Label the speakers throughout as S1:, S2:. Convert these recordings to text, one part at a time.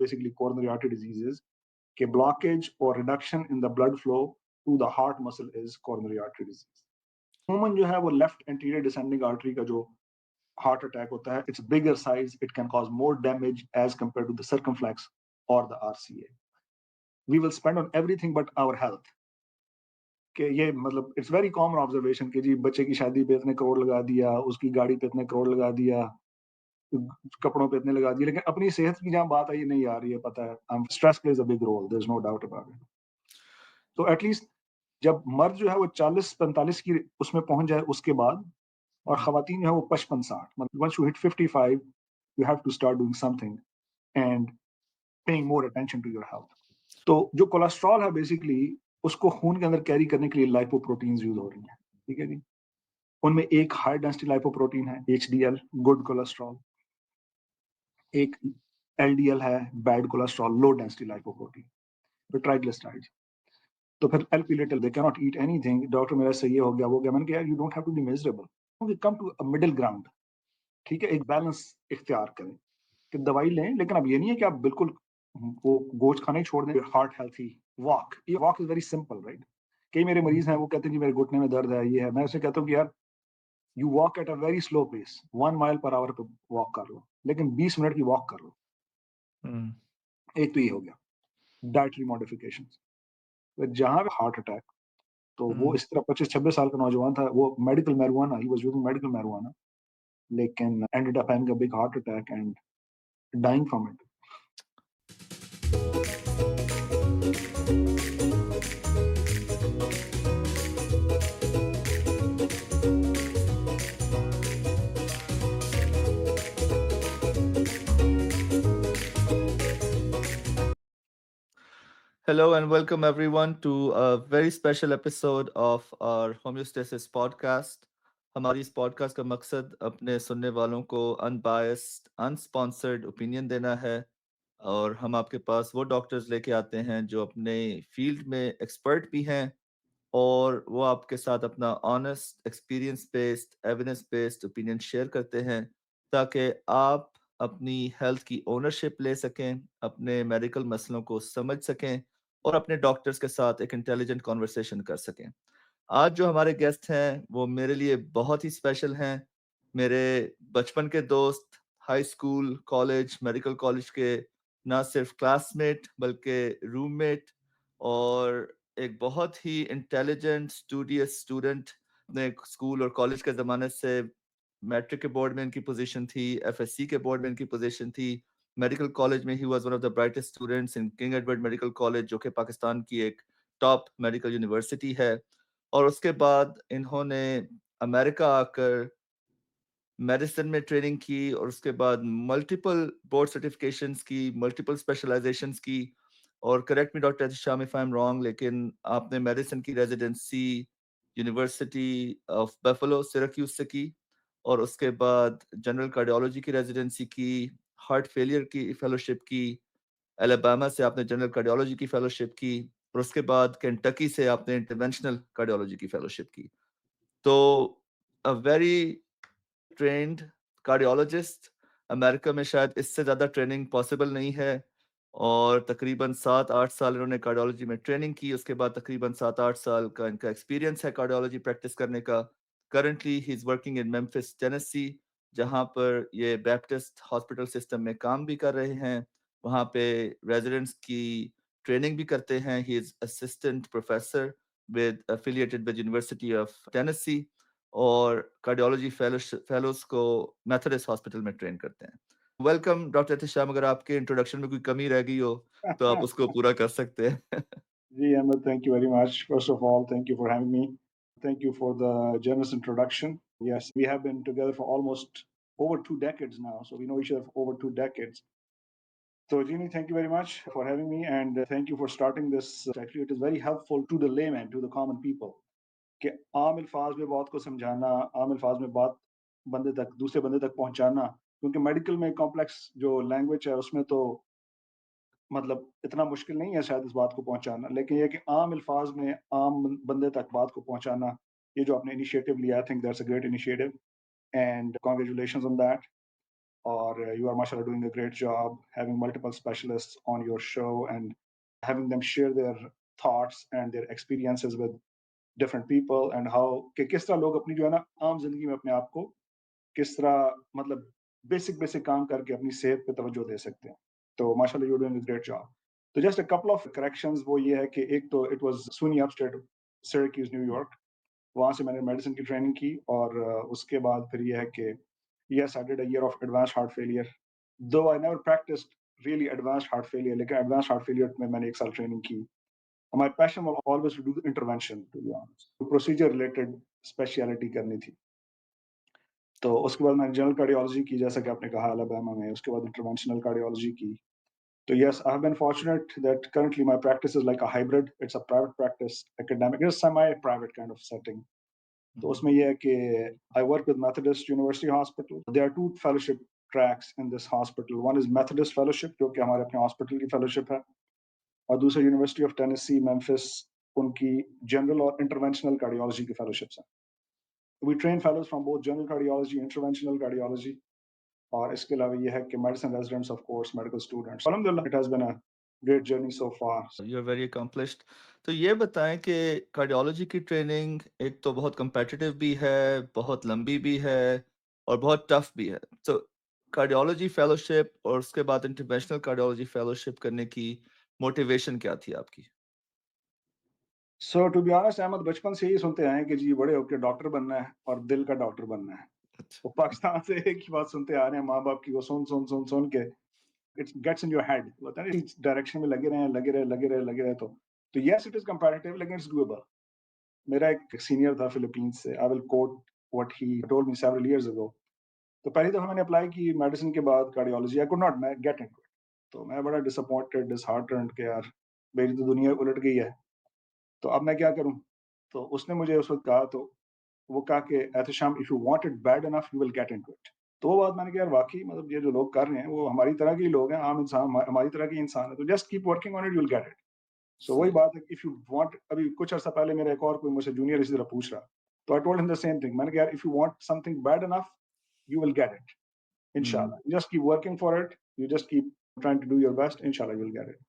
S1: basically coronary artery diseases, कि blockage or reduction in the blood flow to the heart muscle is coronary artery disease. अमूमन जो है वो left anterior descending artery का जो heart attack होता है, it's bigger size, it can cause more damage as compare to the circumflex और the RCA. We will spend on everything but our health. कि ये मतलब इट्स वेरी कॉमन ऑब्जर्वेशन कि जी बच्चे की शादी पे इतने करोड़ लगा दिया, उसकी गाड़ी पे इतने करोड़ लगा दिया, कपड़ों पे इतने लगा दिए, लेकिन अपनी सेहत की जहाँ बात आई नहीं आ रही है, पता है stress plays a big role, there is no doubt about it. तो एटलीस्ट जब मर्द जो है वो 40-45 की उसमें पहुंच जाए उसके बाद, और खवातीन जो है वो 55-60, मतलब once you hit 55 you have to start doing something and paying more attention to your health. तो जो कोलेस्ट्रॉल है बेसिकली उसको खून के अंदर कैरी करने के लिए लाइपोप्रोटीन्स यूज हो रही हैं, ठीक है जी. उनमें एक हाई डेंसिटी लाइपोप्रोटीन है एचडीएल, गुड कोलेस्ट्रॉल. एक एलडीएल है, bad cholesterol, low density lipoprotein. फिर ट्राइग्लिसराइड्स. तो फिर LP little, they can not eat anything. Doctor मेरा से ये हो गया वो गया. मैंने कहा you don't have to be miserable, we come to a middle ground. ठीक है, एक बैलेंस इख्तियार करें कि दवाई लें, लेकिन अब ये नहीं है कि आप बिल्कुल वो गोश्त खाना ही छोड़ दें. हार्ट हेल्थी वॉक, ये walk is very simple, right. कई मेरे मरीज हैं वो कहते हैं जी मेरे घुटने में दर्द है, ये है. मैं उसे कहता हूँ कि यार you walk at a very slow pace, 1 mile पर आवर पे वॉक कर लो, लेकिन 20 मिनट की वॉक कर लो. एक तो ये हो गया डाइटरी मॉडिफिकेशन. जहां पे हार्ट अटैक, तो वो इस तरह 25-26 साल का नौजवान था, वो medical marijuana, he was using medical marijuana, लेकिन ended up having a big heart attack and dying from it.
S2: Hello and welcome everyone to a very special episode of our Homeostasis podcast. हमारी इस podcast का मकसद अपने सुनने वालों को unbiased, अनस्पॉन्सर्ड opinion देना है, और हम आपके पास वो डॉक्टर्स लेके आते हैं जो अपने फील्ड में एक्सपर्ट भी हैं, और वो आपके साथ अपना honest, experience based, evidence based opinion share करते हैं ताकि आप अपनी हेल्थ की ओनरशिप ले सकें, अपने मेडिकल मसलों को समझ सकें और अपने डॉक्टर्स के साथ एक इंटेलिजेंट कॉन्वर्सेशन कर सकें. आज जो हमारे गेस्ट हैं वो मेरे लिए बहुत ही स्पेशल हैं. मेरे बचपन के दोस्त, high school, college, medical college के ना सिर्फ क्लासमेट बल्कि रूममेट, और एक बहुत ही इंटेलिजेंट स्टूडियस स्टूडेंट. अपने स्कूल और कॉलेज के ज़माने से मैट्रिक के बोर्ड में इनकी पोजीशन थी, एफएससी के बोर्ड में इनकी पोजीशन थी. मेडिकल कॉलेज में he was one of the brightest students in king Edward medical college, जो कि पाकिस्तान की एक टॉप मेडिकल यूनिवर्सिटी है. और उसके बाद इन्होंने अमेरिका आकर मेडिसिन में ट्रेनिंग की, और उसके बाद मल्टीपल बोर्ड सर्टिफिकेशंस की, मल्टीपल स्पेशलाइजेशंस की. और करेक्ट मी डॉक्टर शाम इफ आई एम रॉन्ग, लेकिन आपने मेडिसिन की residency university of buffalo Syracuse से की, और उसके बाद जनरल कार्डियोलॉजी की रेजिडेंसी की, हार्ट फेलियर की फेलोशिप की, अलाबामा से आपने जनरल कार्डियोलॉजी की फेलोशिप की, और उसके बाद केंटकी से आपने इंटरवेंशनल कार्डियोलॉजी की फेलोशिप की. तो a very trend cardiologist. America में शायद इससे ज़्यादा ट्रेनिंग पॉसिबल नहीं है, और तकरीबन 7-8 साल इन्होंने कार्डियोलॉजी में ट्रेनिंग की. उसके बाद तकरीबन 7-8 साल का इनका एक्सपीरियंस है कार्डियोलॉजी प्रैक्टिस करने का. Currently he is working in Memphis, Tennessee, जहाँ पर ये बैप्टिस्ट हॉस्पिटल सिस्टम में काम भी कर रहे हैं. वहाँ पे रेजिडेंट्स की ट्रेनिंग भी करते हैं. He is assistant professor with affiliated with university of Tennessee, और कार्डियोलॉजी फेलोज को मेथोडिस्ट हॉस्पिटल में ट्रेन करते हैं. Welcome doctor Ehtesham. अगर आपके इंट्रोडक्शन में कोई कमी रह गई हो तो आप उसको पूरा कर सकते हैं.
S1: जी Ahmed, thank you very much. First of all, thank you for having me. Thank you for the generous introduction. Yes, we have been together for almost over 2 decades now, so we know each other for over 2 decades. So, Jeannie, thank you very much for having me, and thank you for starting this. Actually, it is very helpful to the layman, to the common people. कि आम अल्फाज में बात को समझाना, आम अल्फाज में बात बंदे तक, दूसरे बंदे तक पहुंचाना, क्योंकि मेडिकल में कॉम्प्लेक्स जो लैंग्वेज है उसमें तो मतलब इतना मुश्किल नहीं है शायद इस बात को पहुंचाना, लेकिन ये कि आम अल्फाज में आम बंदे तक बात को पहुंचाना, ये जो आपने इनिशिएटिव लिया, आई think that's a great initiative and congratulations on that. or you are mashallah doing a great job having multiple specialists on your show and having them share their thoughts and their experiences with different people and how कि किस तरह लोग अपनी जो है ना आम जिंदगी में अपने आप को किस तरह मतलब बेसिक बेसिक काम करके अपनी सेहत पे तवज्जो दे सकते हैं तो माशाल्लाह you doing a great job तो just a couple of corrections वो ये है कि एक तो it was SUNY upstate Syracuse New York वहाँ से मैंने मेडिसिन की ट्रेनिंग की और उसके बाद फिर ये है कि yes I did a year of advanced heart failure though I never practiced really advanced heart failure लेकिन advanced heart failure में मैंने एक साल ट्रेनिंग की my passion was always to do the intervention to be honest procedure related specialty करनी थी तो उसके बाद मैंने जनरल कार्डियोलॉजी की जैसा कि आपने कहा अलाबामा में उसके बाद इंटरवेंशनल कार्डियोलॉजी की तो yes I have been fortunate that currently my practice is like a hybrid it's a private practice academic it's semi private kind of setting तो उसमें ये है कि I work with Methodist University Hospital there are two fellowship tracks in this hospital one is Methodist fellowship जो कि हमारे अपने hospital की fellowship है और दूसरा यूनिवर्सिटी ऑफ टेनेसी मेम्फिस उनकी जनरल और इंटरवेंशनल कार्डियोलॉजी की फेलोशिप्स हैं we train fellows from both general cardiology interventional cardiology और इसके अलावा ये है कि medicine residents of course medical students अल्हम्दुलिल्लाह it has been a great journey so far
S2: you are very accomplished. तो ये बताएं कि कार्डियोलॉजी की ट्रेनिंग एक तो बहुत कम्पिटिटिव भी है, बहुत लंबी भी है और बहुत टफ भी है। तो कार्डियोलॉजी फेलोशिप और उसके बाद इंटरनेशनल कार्डियोलॉजी फेलोशिप करने की मोटिवेशन क्या थी आपकी?
S1: सो टू बी ऑनेस्ट अहमद बचपन से ही सुनते आए हैं कि जी बड़े होकर डॉक्टर बनना है और दिल का डॉक्टर बनना है
S2: अच्छा।
S1: वो पाकिस्तान से एक ही बात सुनते आ रहे हैं माँ बाप की वो सुन सुन सुन सुन के it gets in your head होता है ना इस डायरेक्शन में लगे रहे लगे रहे लगे रहे लगे रहे तो यस इट इज कंपैरेटिव लेकिन इट्स डूएबल मेरा एक सीनियर था फिलीपींस से I will quote what he told me several years ago तो पहली दफा मैंने अप्लाई की मेडिसिन के बाद cardiology I could not get into it तो मैं बड़ा डिसअपॉइंटेड डिसहार्टेंड के यार मेरी तो दुनिया उलट गई है तो अब मैं क्या करूं तो उसने मुझे उस वक्त कहा तो वो कहा कि Ehtesham if you want it bad enough you will get into it तो वो बात मैंने कहा यार वाकई मतलब ये जो लोग कर रहे हैं वो हमारी तरह के ही लोग हैं आम इंसान हमारी तरह के इंसान है तो just keep working on it you will get it so वही
S2: सही।
S1: बात है इफ यू वांट अभी कुछ अर्सा पहले मेरा एक और कोई मुझसे जूनियर इसी तरह पूछ रहा तो I told him the same thing मैंने कहा यार if you want something bad enough you will get it
S2: hmm,
S1: inshallah you just keep working for it you just keep trying to do your best inshallah you'll get it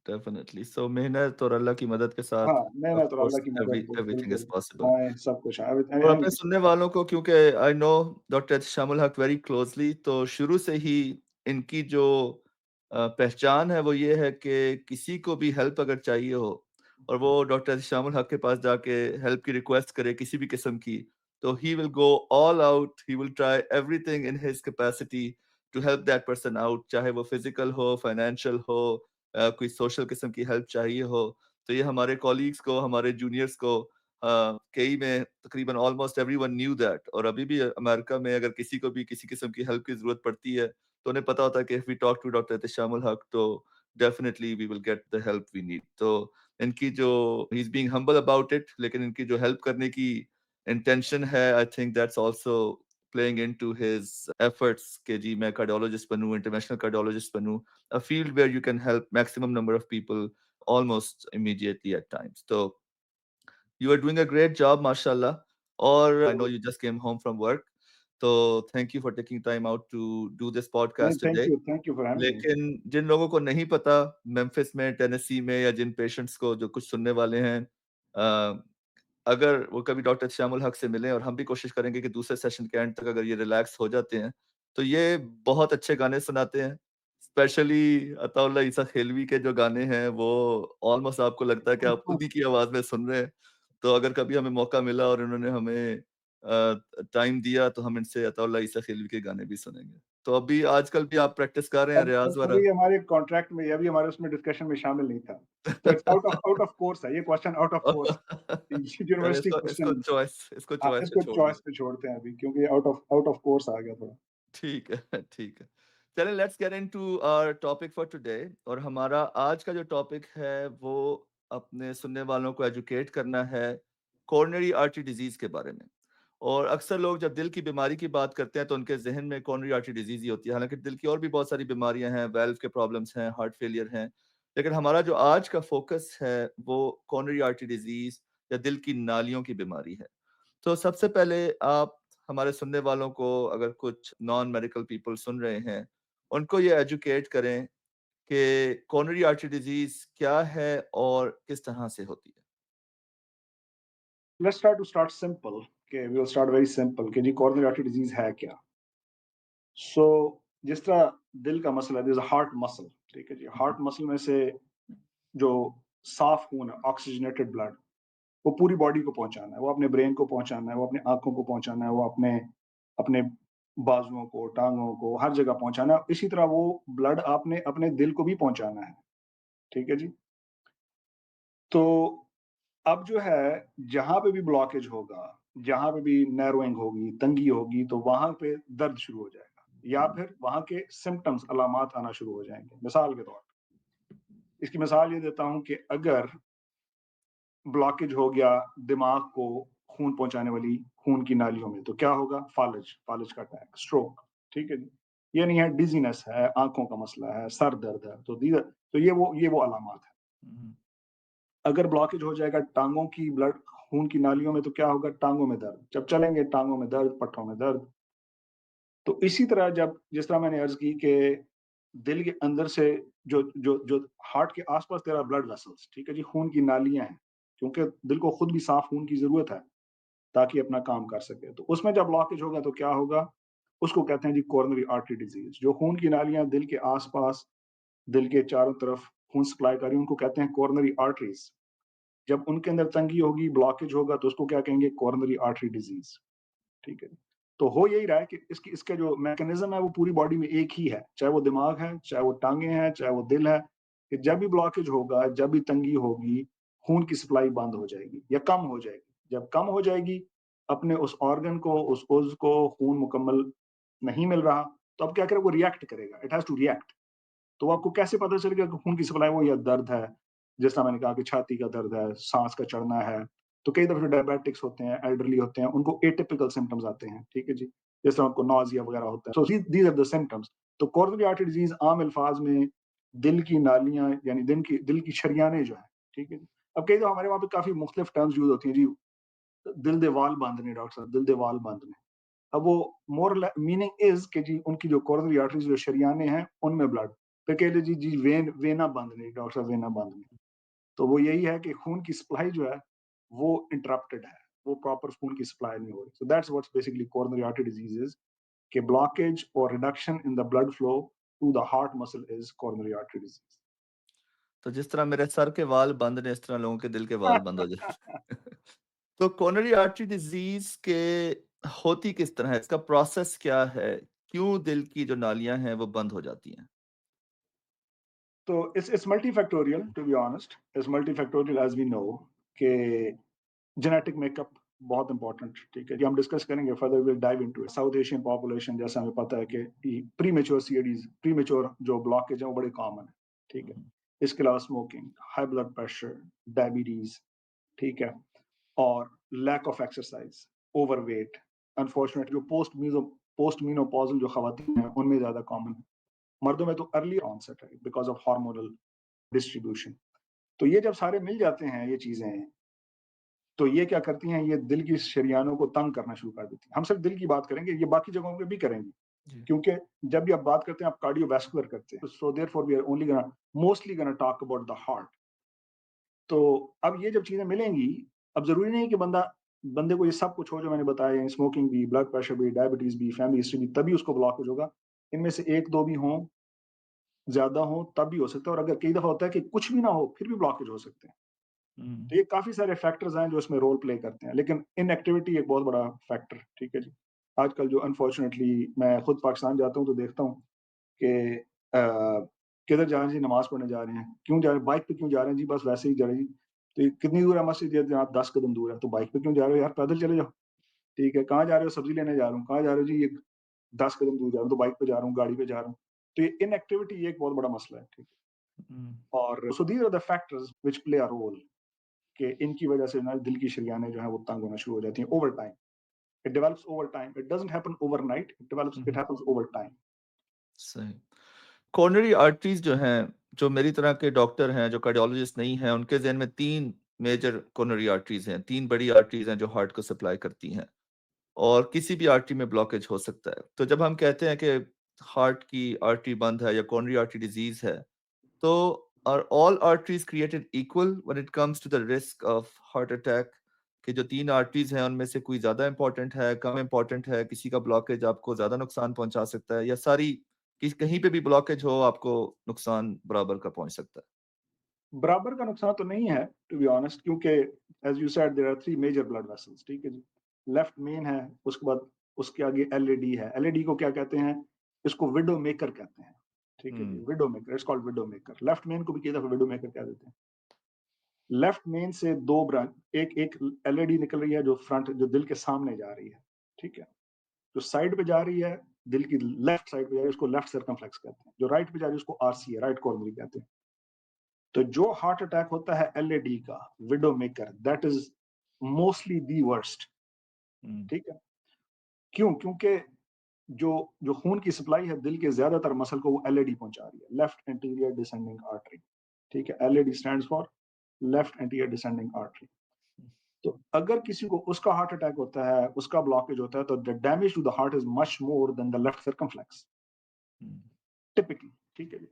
S2: definitely. So मेहनत और अल्लाह की मदद के साथ
S1: हाँ
S2: of
S1: मेहनत और अल्लाह
S2: course
S1: की मदद हो
S2: एवरीथिंग इज़
S1: बिल्कुल
S2: पॉसिबल।
S1: दुआएं सब कुछ है
S2: और अपने
S1: anything
S2: सुनने वालों को, क्योंकि आई नो डॉक्टर शामुल हक वेरी क्लोजली, तो शुरू से ही इनकी जो पहचान है वो ये है कि किसी को भी हेल्प अगर चाहिए हो और वो डॉक्टर शामुल हक के पास जाके हेल्प की रिक्वेस्ट करे किसी भी किस्म की, तो he will go all out, he will try everything in his capacity to help that person out, चाहे वो फिजिकल हो, फाइनेंशियल हो, कोई सोशल किस्म की हेल्प चाहिए हो। तो ये हमारे कॉलीग्स को, हमारे जूनियर्स को केई में तकरीबन ऑलमोस्ट एवरीवन न्यू दैट, और अभी भी अमेरिका में अगर किसी को भी किसी किस्म की हेल्प की ज़रूरत पड़ती है, तो उन्हें पता होता है कि if we talk to doctor Ehteshamul Haq तो definitely we will get the help we need. तो इनकी जो he is being humble about it, लेकिन इनकी जो हेल्प करने की इंटेंशन है, I think that's also playing into his efforts कि जी मैं कार्डियोलॉजिस्ट बनूँ, इंटरनेशनल कार्डियोलॉजिस्ट बनूँ, a field where you can help maximum number of people almost immediately at times. So you are doing a great job, mashallah. Or I know you just came home from work. So thank you for taking time out to do this podcast today.
S1: thank you for having me
S2: लेकिन जिन लोगों को नहीं पता Memphis में, Tennessee में, या जिन patients को जो कुछ सुनने वाले हैं, अगर वो कभी डॉक्टर श्यामुल हक से मिलें, और हम भी कोशिश करेंगे कि दूसरे सेशन के एंड तक अगर ये रिलैक्स हो जाते हैं, तो ये बहुत अच्छे गाने सुनाते हैं। स्पेशली अताउल्लाह ईसा खेलवी के जो गाने हैं वो ऑलमोस्ट आपको लगता है कि आप उन्हीं की आवाज़ में सुन रहे हैं। तो अगर कभी हमें मौका मिला और उन्होंने हमें टाइम दिया तो हम इनसे अताउल्लाह ईसा खेलवी के गाने भी सुनेंगे। तो अभी आजकल भी आप प्रैक्टिस कर रहे हैं रियाज़
S1: अभी
S2: वगैरह?
S1: हमारे कॉन्ट्रैक्ट में अभी हमारे उसमें डिस्कशन में शामिल नहीं था तो इट्स आउट ऑफ कोर्स है ये क्वेश्चन आउट ऑफ कोर्स
S2: चलिए
S1: यूनिवर्सिटी
S2: इसको
S1: क्वेश्चन
S2: चॉइस पे
S1: इसको
S2: छोड़ दें।
S1: चॉइस पे छोड़ते हैं अभी क्योंकि आउट ऑफ कोर्स आ गया थोड़ा
S2: ठीक है, ठीक है। चलिए let's get into our topic for today, और हमारा आज का जो टॉपिक है वो अपने सुनने वालों को एजुकेट करना है कोरोनरी आर्टरी डिजीज़ के बारे में। और अक्सर लोग जब दिल की बीमारी की बात करते हैं तो उनके ज़हन में कोरोनरी आर्टरी डिजीज़ ही होती है। हालाँकि दिल की और भी बहुत सारी बीमारियाँ हैं, वाल्व के प्रॉब्लम्स हैं, हार्ट फेलियर हैं। लेकिन हमारा जो आज का फ़ोकस है वो कोरोनरी आर्टरी डिजीज़ या दिल की नालियों की बीमारी है। तो सबसे पहले आप हमारे सुनने वालों को, अगर कुछ नॉन मेडिकल पीपल सुन रहे हैं, उनको ये एजुकेट करें कि कोरोनरी आर्टरी डिजीज क्या है और किस तरह से होती है।
S1: Let's try to start simple. Okay, we'll start very simple कि जी coronary artery disease है क्या? So जिस तरह दिल का मसल है, there's a heart muscle. ठीक है जी, heart muscle में से जो साफ खून है, ऑक्सीजनेटेड ब्लड, वो पूरी बॉडी को पहुंचाना है, वो अपने ब्रेन को पहुंचाना है, वो अपने आंखों को पहुंचाना है, वो अपने अपने बाजुओं को, टांगों को, हर जगह पहुंचाना है। इसी तरह वो ब्लड आपने अपने दिल को भी पहुंचाना है। ठीक है जी। तो अब जो है, जहां पे भी ब्लॉकेज होगा, जहां पे भी नैरोइंग होगी, तंगी होगी, तो वहां पे दर्द शुरू हो जाएगा, या फिर वहां के सिम्टम्स, अलामात आना शुरू हो जाएंगे। मिसाल के तौर पर इसकी मिसाल ये देता हूं कि अगर ब्लॉकेज हो गया दिमाग को खून पहुंचाने वाली खून की नालियों में, तो क्या होगा? फालज, फालज का अटैक, स्ट्रोक। ठीक है जी। ये नहीं है डिजीनेस है, आंखों का मसला है, सर दर्द है, तो ये वो अलामत है।
S2: हम्म,
S1: अगर ब्लॉकेज हो जाएगा टांगों की ब्लड खून की नालियों में, तो क्या होगा? टांगों में दर्द, जब चलेंगे टांगों में दर्द, पट्टों में दर्द। तो इसी तरह जब, जिस तरह मैंने अर्ज की कि दिल के अंदर से जो जो जो हार्ट के आसपास तेरा ब्लड वेसल्स, ठीक है जी, खून की नालियां हैं, क्योंकि दिल को खुद भी साफ खून की जरूरत है ताकि अपना काम कर सके। तो उसमें जब ब्लॉकेज होगा तो क्या होगा? उसको कहते हैं जी कोरोनरी आर्टरी डिजीज। जो खून की नालियां दिल के आसपास, दिल के चारों तरफ खून सप्लाई कर रही हैं, उनको कहते हैं कोरोनरी आर्टरीज। जब उनके अंदर तंगी होगी, ब्लॉकेज होगा, तो उसको क्या कहेंगे? Coronary artery disease. ठीक है। तो हो यही रहा है कि इसके जो मैकेनिज्म है वो पूरी बॉडी में एक ही है, चाहे वो दिमाग है, चाहे वो टांगे हैं, चाहे वो दिल है, कि जब भी ब्लॉकेज होगा, जब भी तंगी होगी, खून की सप्लाई बंद हो जाएगी या कम हो जाएगी। जब कम हो जाएगी, अपने उस ऑर्गन को, उस उज़्व को खून मुकम्मल नहीं मिल रहा, तो अब क्या करेगा? वो रिएक्ट करेगा, इट हैज़ टू रिएक्ट। तो आपको कैसे पता चलेगा कि खून की सप्लाई वो, या दर्द है, जिस तरह मैंने कहा कि छाती का दर्द है, सांस का चढ़ना है। तो कई दफे डायबिटिक्स होते हैं, एल्डरली होते हैं, उनको एटिपिकल सिम्टम्स आते हैं। ठीक है जी। जिस तरह उनको नौजिया वगैरह होता है, so these are the symptoms. तो कोरोनरी आर्टरी डिजीज आम अल्फाज में दिल की नालियां, यानी दिल की शरियाने जो है। ठीक है जी। अब कई दफा हमारे वहाँ पे काफी मुख्तलिफ टर्म्स यूज होती हैं जी। दिल दे वाल बांधने, डॉक्टर साहब, दिल दे वाल बांधने। अब वो मोर मीनिंग इज कि जी उनकी जो कोरोनरी आर्टरीज, जो शरियाने हैं, उनमें ब्लड। फिर कह लीजिए जी वेना बांधने, डॉक्टर साहब, वेना बांधने। तो वो यही है कि खून की सप्लाई जो है वो इंटरप्टेड है, वो प्रॉपर खून की सप्लाई नहीं हो रही। So that's what's basically coronary artery disease is, कि ब्लॉकेज और reduction in the blood flow to the heart muscle is coronary artery disease.
S2: तो जिस तरह मेरे सर के वाल बंद ने, इस तरह लोगों के दिल के वाल बंद हो जाते हैं। तो कोरोनरी आर्टरी डिजीज के होती किस तरह है, इसका प्रोसेस क्या है, क्यों दिल की जो नालियां हैं वो बंद हो जाती हैं?
S1: तो it's multifactorial, to be honest, it's multifactorial as we know, कि जेनेटिक मेकअप बहुत इंपॉर्टेंट। ठीक है जी, हम डिस्कस करेंगे further, will dive into it. South Asian population, जैसा हमें पता है कि premature CADs, premature जो ब्लॉकेज है, वो बड़े कॉमन है। ठीक है।
S2: हम्म,
S1: इसके अलावा smoking, high blood pressure, diabetes, ठीक है, और lack of exercise, overweight, unfortunately जो पोस्ट मीनोपॉजल जो खवातीन हैं, उनमें ज्यादा कॉमन है। मर्दों में तो अर्ली ऑनसेट है बिकॉज ऑफ हार्मोनल डिस्ट्रीब्यूशन। तो ये जब सारे मिल जाते हैं ये चीजें, तो ये क्या करती हैं? ये दिल की शरियानों को तंग करना शुरू कर देती हैं। हम सिर्फ दिल की बात करेंगे, ये बाकी जगहों पे भी करेंगे,
S2: जी।
S1: क्योंकि जब भी आप बात करते हैं, आप कार्डियोवैस्कुलर करते हैं, so therefore we are only gonna mostly gonna talk about the heart. तो अब ये जब चीजें मिलेंगी, अब जरूरी नहीं कि बंदे को ये सब कुछ हो जो मैंने बताया, स्मोकिंग भी, ब्लड प्रेशर भी, डायबिटीज भी, फैमिली हिस्ट्री भी, तभी उसको ब्लॉकेज होगा। इनमें से एक दो भी हों, ज्यादा हो, तब भी हो सकता है। और अगर कई दफा होता है कि कुछ भी ना हो, फिर भी ब्लॉकेज हो सकते हैं।
S2: हम्म,
S1: तो ये काफी सारे फैक्टर्स हैं जो इसमें रोल प्ले करते हैं, लेकिन इनएक्टिविटी एक बहुत बड़ा फैक्टर। ठीक है जी। आजकल जो अनफॉर्चुनेटली, मैं खुद पाकिस्तान जाता हूँ तो देखता हूँ कि किधर जा रहे हैं जी? नमाज पढ़ने जा रहे हैं। क्यों जा रहे हैं? बाइक पे क्यों जा रहे हैं जी? बस वैसे ही जा रहे हैं जी। तो ये कितनी दूर है मस्जिद? ये जनाब 10 कदम दूर है। तो बाइक पे क्यों जा रहे हो यार? पैदल चले जाओ। ठीक है। कहाँ जा रहे हो? सब्जी लेने जा रहा हूँ। कहाँ जा रहे हो जी? ये 10 कदम दूर जा रहा हूँ। तो बाइक पे जा रहा हूँ, गाड़ी पे जा रहा हूँ। तो ये इनएक्टिविटी एक बहुत बड़ा मसला है। ठीक
S2: हम्म,
S1: है। और so these are the factors which play a role, कि इनकी वजह से ना दिल की शरियानें जो है वो तंग होना शुरू हो जाती हैं over time. It develops over time, it doesn't happen overnight, it
S2: hmm,
S1: happens over time.
S2: सही। कोरोनरी आर्टरीज जो हैं, जो मेरी तरह के डॉक्टर हैं, जो कार्डियोलॉजिस्ट नहीं हैं, उनके ज़हन में तीन मेजर कोरोनरी आर्टरीज हैं, तीन बड़ी आर्टरीज हैं जो हार्ट को सप्लाई करती हैं। और किसी भी आर्टरी में ब्लॉकेज हो सकता है। तो जब हम कहते हैं कि हार्ट की आर्टरी बंद है या कोरोनरी आर्टरी डिजीज है, तो are all arteries created equal when it comes to the risk of heart attack? कि जो 3 आर्टरीज हैं उनमें से कोई ज़्यादा इम्पोर्टेंट है, कम इम्पोर्टेंट है, किसी का ब्लॉकेज आपको ज़्यादा नुकसान पहुंचा सकता है, या सारी कहीं पे भी ब्लॉकेज हो आपको नुकसान बराबर का पहुंच सकता है?
S1: बराबर का नुकसान तो नहीं है टू बी ऑनेस्ट, क्योंकि as you said there are three major blood vessels, ठीक है जी। लेफ्ट मेन है, उसके बाद उसके आगे एलएडी है। एलएडी को क्या कहते हैं? इसको विडो मेकर कहते हैं, ठीक है जी।
S2: हुँ,
S1: widow maker, it's called widow maker. Left main को भी कई दफा विडो मेकर कह देते हैं। लेफ्ट मेन से दो ब्रांच, एक एक एलईडी निकल रही है जो फ्रंट, जो दिल के सामने जा रही है, ठीक है। जो साइड पे जा रही है, दिल की लेफ्ट साइड पे जा रही है, उसको लेफ्ट सर्कमफ्लेक्स कहते हैं। जो राइट पे जा रही है उसको आरसी है, राइट कोरोनरी कहते हैं। तो जो हार्ट अटैक होता है एलएडी का, widow maker, that is mostly the worst,
S2: हुँ,
S1: ठीक है। क्यों? क्योंकि जो जो खून की सप्लाई है दिल के ज्यादातर मसल को वो एलएडी पहुंचा रही है, लेफ्ट एंटीरियर डिसेंडिंग आर्टरी, ठीक है। LAD stands for left anterior descending artery. तो अगर किसी को उसका हार्ट अटैक होता है, उसका ब्लॉकेज होता है, तो the damage to the heart is much more than the left circumflex,
S2: hmm,
S1: typically, ठीक है जी।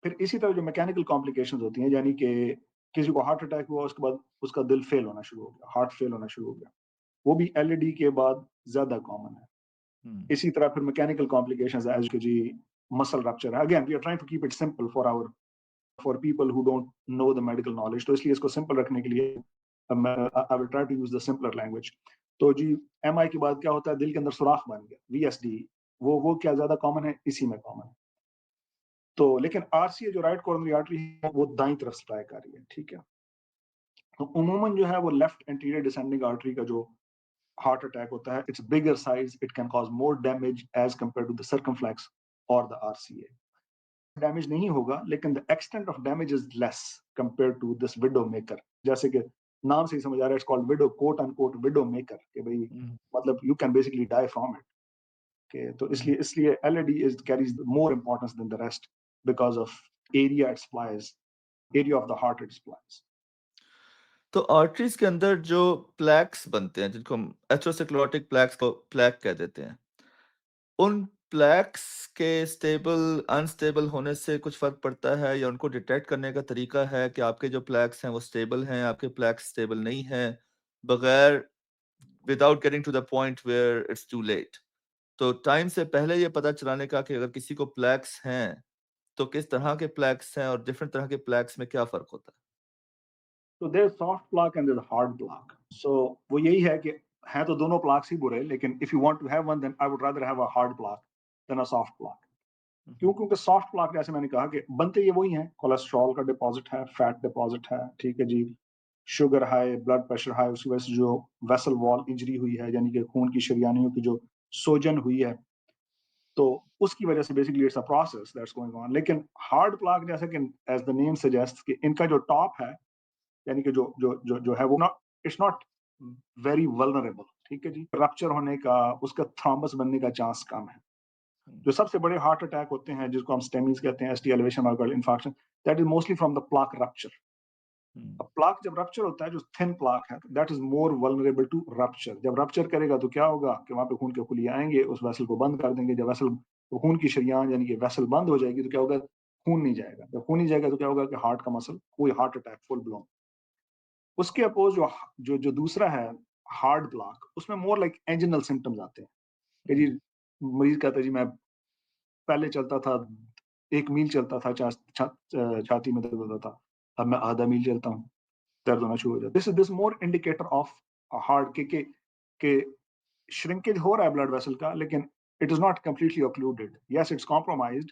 S1: फिर इसी तरह जो मैकेनिकल कॉम्प्लिकेशंस होती हैं, यानी कि किसी को हार्ट अटैक हुआ, उसके बाद उसका दिल फेल होना शुरू हो गया, हार्ट फेल होना शुरू हो गया, वो भी एलईडी के बाद ज्यादा कॉमन है।
S2: हुँ।
S1: इसी तरह फिर मैकेनिकल कॉम्प्लिकेशंस एज के जी, मसल रप्चर है। Again we are trying to keep it simple for people who don't know the medical knowledge, तो इसलिए इसको सिंपल रखने के लिए I will try to use the simpler language. तो जी, एमआई के बाद क्या होता है? दिल के अंदर सुराख बन गया, वीएसडी, वो क्या ज्यादा कॉमन है? इसी में कॉमन है। तो लेकिन आरसीए जो राइट कोरोनरी आर्टरी है वो दाईं तरफ सप्लाई कर रही है, ठीक है। तो उमूमन जो है वो लेफ्ट एंटीरियर डिसेंडिंग आर्टरी का जो हार्ट अटैक होता है, it's bigger size, it can cause more damage as compare to the circumflex और द आरसीए। डैमेज नहीं होगा, लेकिन the extent of damage is less compare to this widow maker. जैसे कि नाम से ही समझ आ रहा है, it's called widow, quote unquote widow maker, कि भाई
S2: हुँ,
S1: मतलब you can basically die from it, के तो
S2: हुँ।
S1: इसलिए इसलिए LAD is carries more importance than the rest because of area it supplies, area of the heart it supplies.
S2: तो arteries के अंदर जो प्लैक्स बनते हैं, जिनको हम एथेरोस्क्लेरोटिक प्लैक्स को प्लैक कह देते हैं, उन प्लैक्स के स्टेबल, अनस्टेबल होने से कुछ फ़र्क पड़ता है, या उनको डिटेक्ट करने का तरीका है कि आपके जो प्लैक्स हैं वो स्टेबल हैं, आपके प्लैक्स स्टेबल नहीं हैं, बगैर without getting to the point where it's too late? तो टाइम से पहले ये पता चलाने का कि अगर किसी को प्लैक्स हैं, तो किस तरह के प्लैक्स हैं और डिफरेंट तरह के प्लैक्स में क्या फ़र्क होता है?
S1: तो there soft plaque and there hard plaque. So वो यही है कि हैं तो दोनों प्लाक्स ही बुरे, लेकिन if you want to have one, then I would rather have a hard plaque than a soft plaque.
S2: हुँ,
S1: क्यों?
S2: हुँ,
S1: क्योंकि सॉफ्ट प्लाक जैसे मैंने कहा कि बनते ये वही हैं, कोलेस्ट्रॉल का डिपॉजिट है, फैट डिपॉजिट है, ठीक है जी। Sugar high, blood pressure high, उसकी वजह से जो वेसल वॉल इंजरी हुई है, यानी कि खून की शरियानियों की जो सोजन हुई है, तो उसकी वजह से basically it's a process that's going on. लेकिन हार्ड प्लाक, जैसे कि एज द नेम सजेस्ट, कि इनका जो टॉप है, यानी कि जो है वो not, it's not very vulnerable, ठीक है जी। रप्चर होने का, उसका थ्रोम्बस बनने का चांस कम है।
S2: हुँ,
S1: जो सबसे बड़े हार्ट अटैक होते हैं, जिसको हम स्टेमीज कहते हैं, ST elevation myocardial infarction, that is mostly from the plaque rupture.
S2: हुँ,
S1: अब प्लाक जब रप्चर होता है, जो थिन प्लाक है, that is more vulnerable to rupture. जब रप्चर करेगा तो क्या होगा कि वहां पे खून के खुलिये आएंगे, उस वेसल को बंद कर देंगे। जब वेसल, खून की शरियान यानी कि वेसल बंद हो जाएगी, तो क्या होगा? खून नहीं जाएगा। जब खून नहीं जाएगा तो क्या होगा कि हार्ट का मसल, कोई हार्ट अटैक फुल ब्लोन। उसके अपोज जो जो जो दूसरा है हार्ड ब्लॉक, उसमें मोर लाइक एंजिनल सिम्टम्स आते हैं कि जी,
S2: हुँ,
S1: मरीज कहता है जी मैं पहले चलता था 1 मील चलता था, छाती में दर्द होता था, अब मैं आधा मील चलता हूँ, दर्द होना शुरू हो जाता है। This more indicator of heart के श्रिंकेज हो रहा है ब्लड वेसल का, लेकिन it is not completely occluded, yes it's compromised.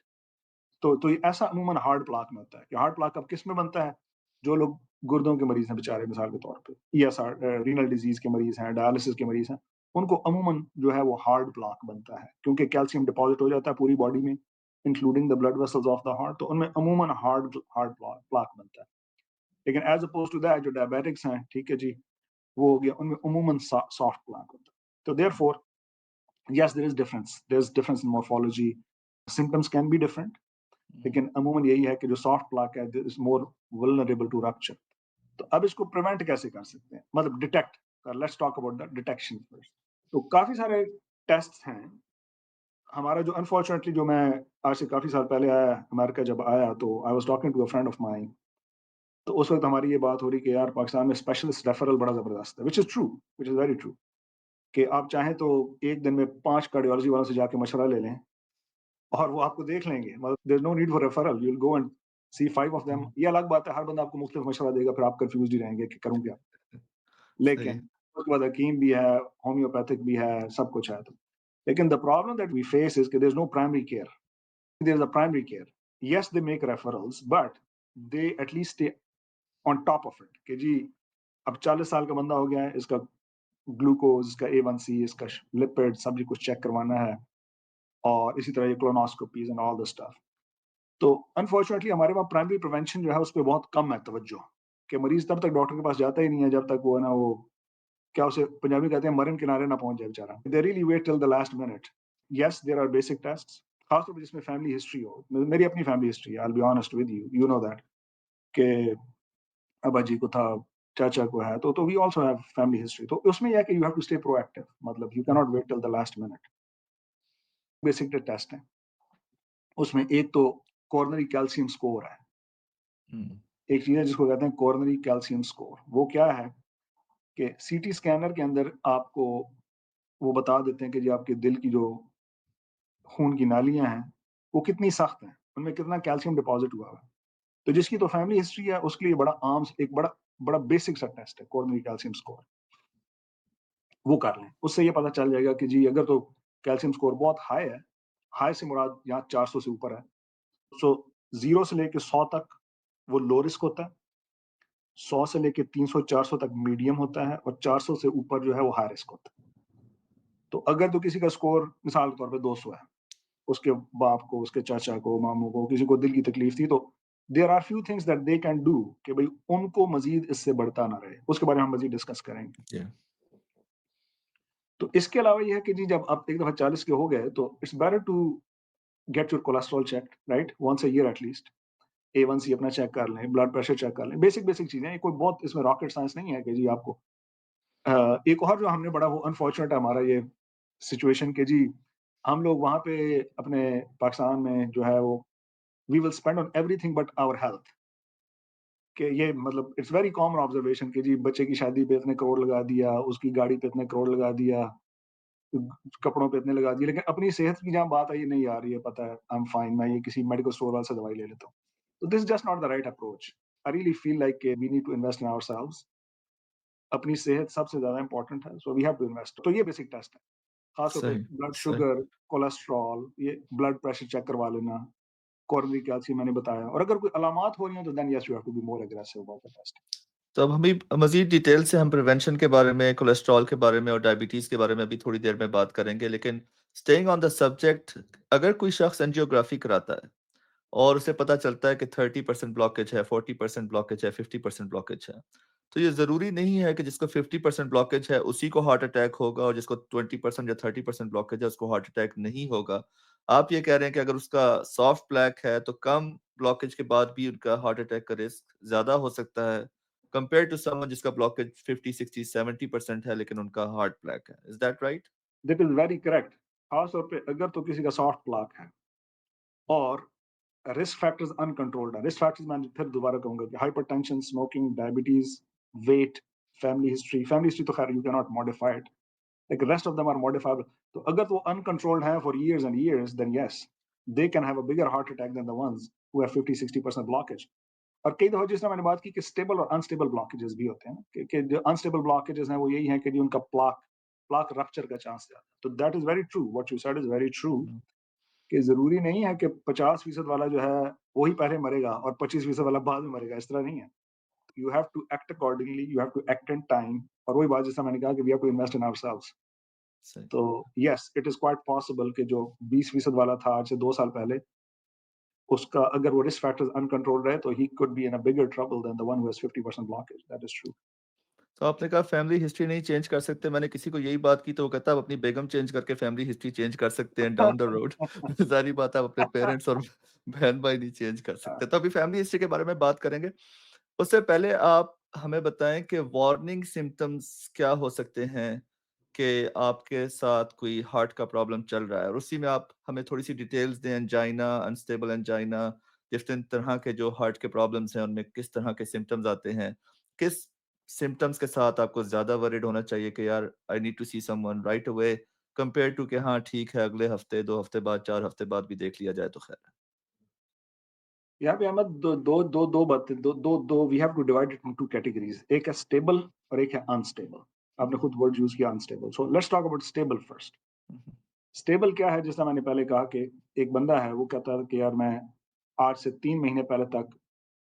S1: तो ये ऐसा अमूमन हार्ड प्लाक में होता है। कि हार्ड प्लाक अब किस में बनता है? जो लोग गुर्दों के मरीज हैं बेचारे, मिसाल के तौर पे, ईएसआर, रीनल डिजीज के मरीज हैं, डायलिसिस के मरीज हैं, उनको अमूमन जो है वो हार्ड प्लाक बनता है, क्योंकि कैल्शियम डिपॉजिट हो जाता है पूरी बॉडी में, including the blood vessels of the heart, तो उनमें अमूमन हार्ड हार्ड प्लाक बनता है। लेकिन एज अपोज टू दैट, जो डायबिटिक्स हैं, ठीक है जी, वो हो गया, उनमें अमूमन सॉफ्ट प्लाक होता है। तो therefore, yes, there is difference in morphology, symptoms can be different,
S2: हुँ।
S1: लेकिन अमूमन यही है कि जो सॉफ्ट प्लाक है is more vulnerable to rupture. तो अब इसको प्रिवेंट कैसे कर सकते हैं, मतलब detect, let's talk about the detection first. तो काफ़ी सारे टेस्ट्स हैं। हमारा जो अनफॉर्चुनेटली जो मैं आज से काफ़ी साल पहले आया अमेरिका जब आया तो I was talking to a friend of mine, तो उस वक़्त हमारी ये बात हो रही कि यार पाकिस्तान में स्पेशलिस्ट रेफरल बड़ा ज़बरदस्त है, which is true, which is very true कि आप चाहें तो एक दिन में 5 कार्डियोलॉजी वालों से जाके मशवरा ले लें और वो आपको देख लेंगे। मतलब there is no need for referral, you will go and see 5 of them. ये अलग बात है हर बंदा आपको मुख्तलिफ मशवरा देगा, फिर आप कन्फ्यूज़्ड ही रहेंगे कि करूँ क्या?
S2: सही।
S1: लेकिन उसके बाद हकीम भी है, होम्योपैथिक भी है, सब कुछ है तो। लेकिन the problem that we face is कि there is no primary care. There is a primary care. Yes they make referrals but they at least stay on top of it कि जी अब 40 साल का बंदा हो गया है, इसका ग्लूकोज़, इसका A1C, इसका लिपिड सब जी कुछ चेक करवाना है और इसी तरह ये कोलोनोस्कोपीज़ एंड ऑल दिस स्टफ। तो अनफॉर्चुनेटली हमारे वहाँ प्राइमरी प्रिवेंशन जो है उस पे बहुत कम है तवज्जो, कि मरीज़ तब तक डॉक्टर के पास जाता ही नहीं है जब तक वो है ना वो क्या उसे पंजाबी कहते हैं मरण किनारे ना पहुँच जाए बेचारा। They really wait till the last minute. Yes there are basic tests, खास तौर पे जिसमें फैमिली हिस्ट्री हो। मेरी अपनी फैमिली हिस्ट्री है, I will be honest with you, you know that कि अब्बा जी को था, चाचा को है, तो we also have family history. तो उसमें ये है कि you have to stay proactive, मतलब you can not wait till the last minute. Basic test हैं, उसमें एक तो कोरोनरी कैल्शियम स्कोर है।
S2: हुँ,
S1: एक चीज़ है जिसको कहते हैं कोरोनरी कैल्शियम स्कोर। वो क्या है कि सीटी स्कैनर के अंदर आपको वो बता देते हैं कि जी आपके दिल की जो खून की नालियाँ हैं, वो कितनी सख्त हैं, उनमें कितना कैल्शियम डिपॉज़िट हुआ हुआ है। तो जिसकी तो फैमिली हिस्ट्री है, उसके लिए बड़ा आम एक बड़ा बड़ा बेसिक सा टेस्ट है कोरोनरी कैल्शियम स्कोर, वो कर लें। उससे ये पता चल जाएगा कि जी अगर तो कैल्शियम स्कोर बहुत हाई है, हाई से मुराद यहाँ 400 से ऊपर है। सो 0 से लेके 100 तक वो लो रिस्क होता है, 100 से लेके 300-400 तक मीडियम होता है और 400 से ऊपर जो है वो हाई रिस्क होता है। तो अगर तो किसी का स्कोर मिसाल के तौर पे 200 है, उसके बाप को, उसके चाचा को, मामू को, किसी को दिल की तकलीफ थी, तो there are few things that they can do कि भई उनको मज़ीद इससे बढ़ता ना रहे। उसके बारे में हम मज़ीद डिस्कस करेंगे।
S2: जी,
S1: तो इसके अलावा ये है कि जी जब आप एक दफ़ा 40 के हो गए तो it's better to get your cholesterol checked, right? Once a year at least. A1C अपना चेक कर लें, ब्लड प्रेशर चेक कर लें। बेसिक-बेसिक चीज़ें हैं, कोई बहुत इसमें रॉकेट साइंस नहीं है कि जी आपको एक और जो हमने बड़ा वो अनफॉर्चुनेट है हमारा ये सिचुएशन कि जी हम लोग वहाँ पे अपने पाकिस्तान में जो है वो we will spend on everything but our health. कि ये मतलब इट्स वेरी कॉमन ऑब्जर्वेशन कि जी बच्चे की शादी पे इतने करोड़ लगा दिया, उसकी गाड़ी पे इतने करोड़ लगा दिया, कपड़ों पे इतने लगा दिए, लेकिन अपनी सेहत की जहाँ बात आई नहीं यार ये पता है आई एम फाइन, मैं ये किसी मेडिकल स्टोर वाले से दवाई ले लेता हूँ। तो this is just not the right approach. I really feel like we need to invest in ourselves. अपनी सेहत सबसे ज़्यादा इम्पोर्टेंट है, so we have to invest. तो ये बेसिक टेस्ट है। खास तौर पे
S2: सही,
S1: ब्लड
S2: सही।
S1: शुगर, कोलेस्टेरॉल, ये ब्लड प्रेशर चेक करवा लेना, कोरोनरी कैल्शियम मैंने बताया और अगर कोई अलामात हो रही हैं तो then yes you have to be more aggressive about the test.
S2: तो अब हमें मज़ीद डिटेल से हम प्रिवेंशन के बारे में, कोलेस्ट्रॉल के बारे में और डायबिटीज़ के बारे में अभी थोड़ी देर में बात करेंगे। लेकिन स्टेइंग ऑन द सब्जेक्ट, अगर कोई शख़्स एंजियोग्राफी कराता है और उसे पता चलता है कि 30% ब्लॉकेज है, 40% ब्लॉकेज है, 50% ब्लॉकेज है। तो ये ज़रूरी नहीं है कि जिसको 50% ब्लॉकेज है, उसी को हार्ट अटैक होगा और जिसको 20% या 30% ब्लॉकेज है, उसको हार्ट अटैक नहीं होगा। आप ये कह रहे हैं कि अगर उसका सॉफ्ट प्लैक है, तो कम ब्लॉकेज के बाद भी उनका हार्ट अटैक का रिस्क ज़्यादा हो सकता है, कंपेयर्ड टू समवन जिसका ब्लॉकेज 50, 60, 70% है, लेकिन उनका हार्ट प्लैक है। Is that right?
S1: That is very correct. खास तौर पे अगर तो किसी का सॉफ्ट प्लाक है और रिस्क फैक्टर्स अनकंट्रोल्ड है। रिस्क फैक्टर्स मैं फिर दोबारा कहूँगा कि hypertension, smoking, diabetes, weight, family history तो खैर you can not modify it, like rest of them are modifiable. तो अगर वो अनकंट्रोल्ड है for years and years, then yes, they can have a bigger heart attack than the ones who have 50-60% blockage। और कई दफ़ा जिस तरह मैंने बात की कि स्टेबल और अनस्टेबल ब्लॉकेजेस भी होते हैं ना, कि जो अनस्टेबल ब्लॉकेजेस हैं वो यही हैं कि जी उनका प्लाक प्लाक रप्चर का चांस ज़्यादा है। तो that is very true, what you said is very true
S2: हुँ,
S1: कि ज़रूरी नहीं है कि 50% वाला जो है वही पहले मरेगा और 25% वाला बाद में मरेगा, इस तरह नहीं है। You have to act accordingly, you have to act in time और वही बात जैसा मैंने कहा कि we have to invest in ourselves.
S2: सही।
S1: तो yes, it is quite possible कि जो 20% वाला था आज से 2 साल पहले, उसका अगर वो रिस्क फैक्टर्स अनकंट्रोल्ड रहे तो he could be in a bigger trouble than the one who has 50% blockage, that is true.
S2: तो आपने कहा फैमिली हिस्ट्री नहीं चेंज कर सकते। मैंने किसी को यही बात की तो वो कहता है आप अपनी बेगम चेंज करके फैमिली हिस्ट्री चेंज कर सकते हैं डाउन द रोड। ज़ाहिर-सी बात है आप अपने पेरेंट्स और बहन-भाई नहीं चेंज कर सकते। तो अभी फैमिली हिस्ट्री के बारे में बात करेंगे। उससे पहले आप हमें बताएँ कि वार्निंग सिम्पटम्स क्या हो सकते हैं कि आपके साथ कोई हार्ट का प्रॉब्लम चल रहा है और उसी में आप हमें थोड़ी-सी डिटेल्स दें एंजाइना, अनस्टेबल एंजाइना, डिफरेंट तरह के जो हार्ट के प्रॉब्लम्स हैं, उनमें किस तरह के सिम्पटम्स आते हैं? किस सिम्पटम्स के साथ आपको ज़्यादा वरीड होना चाहिए कि यार I need to see someone right away compare to कि हाँ, ठीक है, अगले हफ्ते, 2 हफ्ते बाद, 4 हफ्ते बाद भी देख लिया जाए तो खैर है।
S1: यहाँ पे अहमद दो बातें, दो we have to divide it into categories. एक है स्टेबल और एक है अनस्टेबल। आपने खुद वर्ड यूज किया unstable, so let's talk about stable first.
S2: हुँ, हुँ,
S1: स्टेबल क्या है? जैसा मैंने पहले कहा कि एक बंदा है, वो कहता है कि यार मैं आज से 3 महीने पहले तक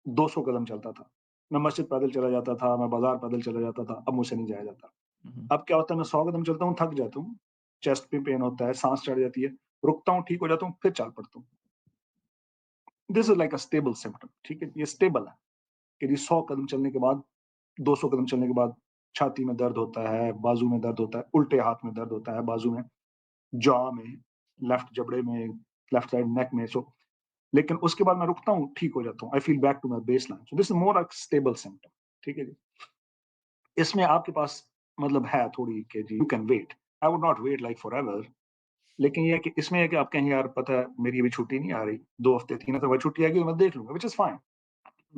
S1: 200 कदम चलता था, मैं मस्जिद पैदल चला जाता था, मैं बाजार पैदल चला जाता था, अब मुझसे नहीं जाया जाता।
S2: हुँ, हुँ,
S1: अब क्या होता है, मैं 100 कदम चलता हूँ, थक जाता हूँ, चेस्ट में पेन होता है, सांस चढ़ जाती है, रुकता हूँ, ठीक हो जाता हूँ, फिर चल पड़ता हूँ। This is like a stable symptom. ठीक है, ये स्टेबल है कि जी 100 कदम चलने के बाद, 200 कदम चलने के बाद छाती में दर्द होता है, बाजू में दर्द होता है, उल्टे हाथ में दर्द होता है, बाजू में, जॉ में, लेफ्ट जबड़े में, लेफ्ट साइड नेक में। सो लेकिन उसके बाद मैं रुकता हूँ, ठीक हो जाता हूँ, I feel back to my base line. So this is more a stable symptom. ठीक है जी। इसमें आपके पास मतलब है थोड़ी कि जी you can wait. I would not wait like forever, लेकिन ये है कि इसमें है कि आप कहें यार पता है मेरी अभी छुट्टी नहीं आ रही, 2 हफ्ते 3 हफ्ते बाद छुट्टी आएगी तो मैं देख लूंगा, which is fine,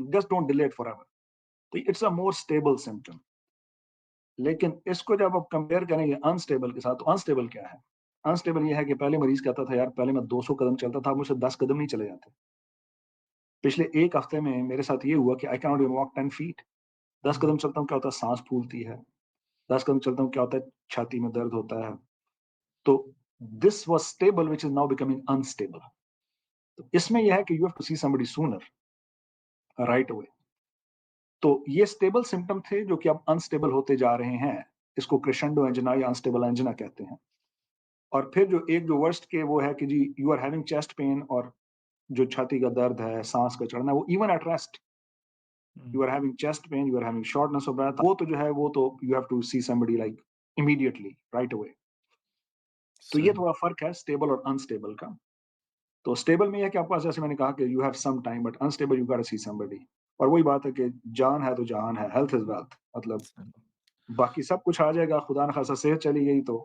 S1: just don't delay it forever. तो it's a more stable symptom. लेकिन इसको जब आप कंपेयर करेंगे अनस्टेबल के साथ, तो अनस्टेबल क्या है? अनस्टेबल ये है कि पहले मरीज कहता था यार पहले मैं 200 कदम चलता था, मुझसे 10 कदम नहीं चले जाते। पिछले 1 हफ्ते में मेरे साथ ये हुआ कि I can not even walk 10 feet. 10
S2: हुँ,
S1: कदम चलता हूँ, क्या होता है, साँस फूलती है। 10 कदम चलता हूँ, क्या होता है, छाती में दर्द होता है। तो this was stable which is now becoming unstable. तो इसमें ये है कि you have to see somebody sooner, right away. तो ये स्टेबल सिम्पटम थे जो कि अब अनस्टेबल होते जा रहे हैं। इसको क्रेशेंडो एंजिना या अनस्टेबल एंजिना कहते हैं। और फिर जो एक जो वर्स्ट के वो है कि जी you are having chest pain, और जो छाती का दर्द है, साँस का चढ़ना, वो इवन एट रेस्ट,
S2: हुँ,
S1: you are having chest pain, you are having shortness of breath, वो तो जो है वो तो you have to see somebody like immediately, right away. तो ये
S2: सही।
S1: थोड़ा फ़र्क है स्टेबल और अनस्टेबल का। तो स्टेबल में ये है कि आपके पास, जैसे मैंने कहा कि you have some time, but unstable you got to see somebody. और वही बात है कि जान है तो जहान है, हेल्थ इज़ वेल्थ। मतलब
S2: सही।
S1: बाकी सब कुछ आ जाएगा, खुदा ना खास्ता सेहत चली गई तो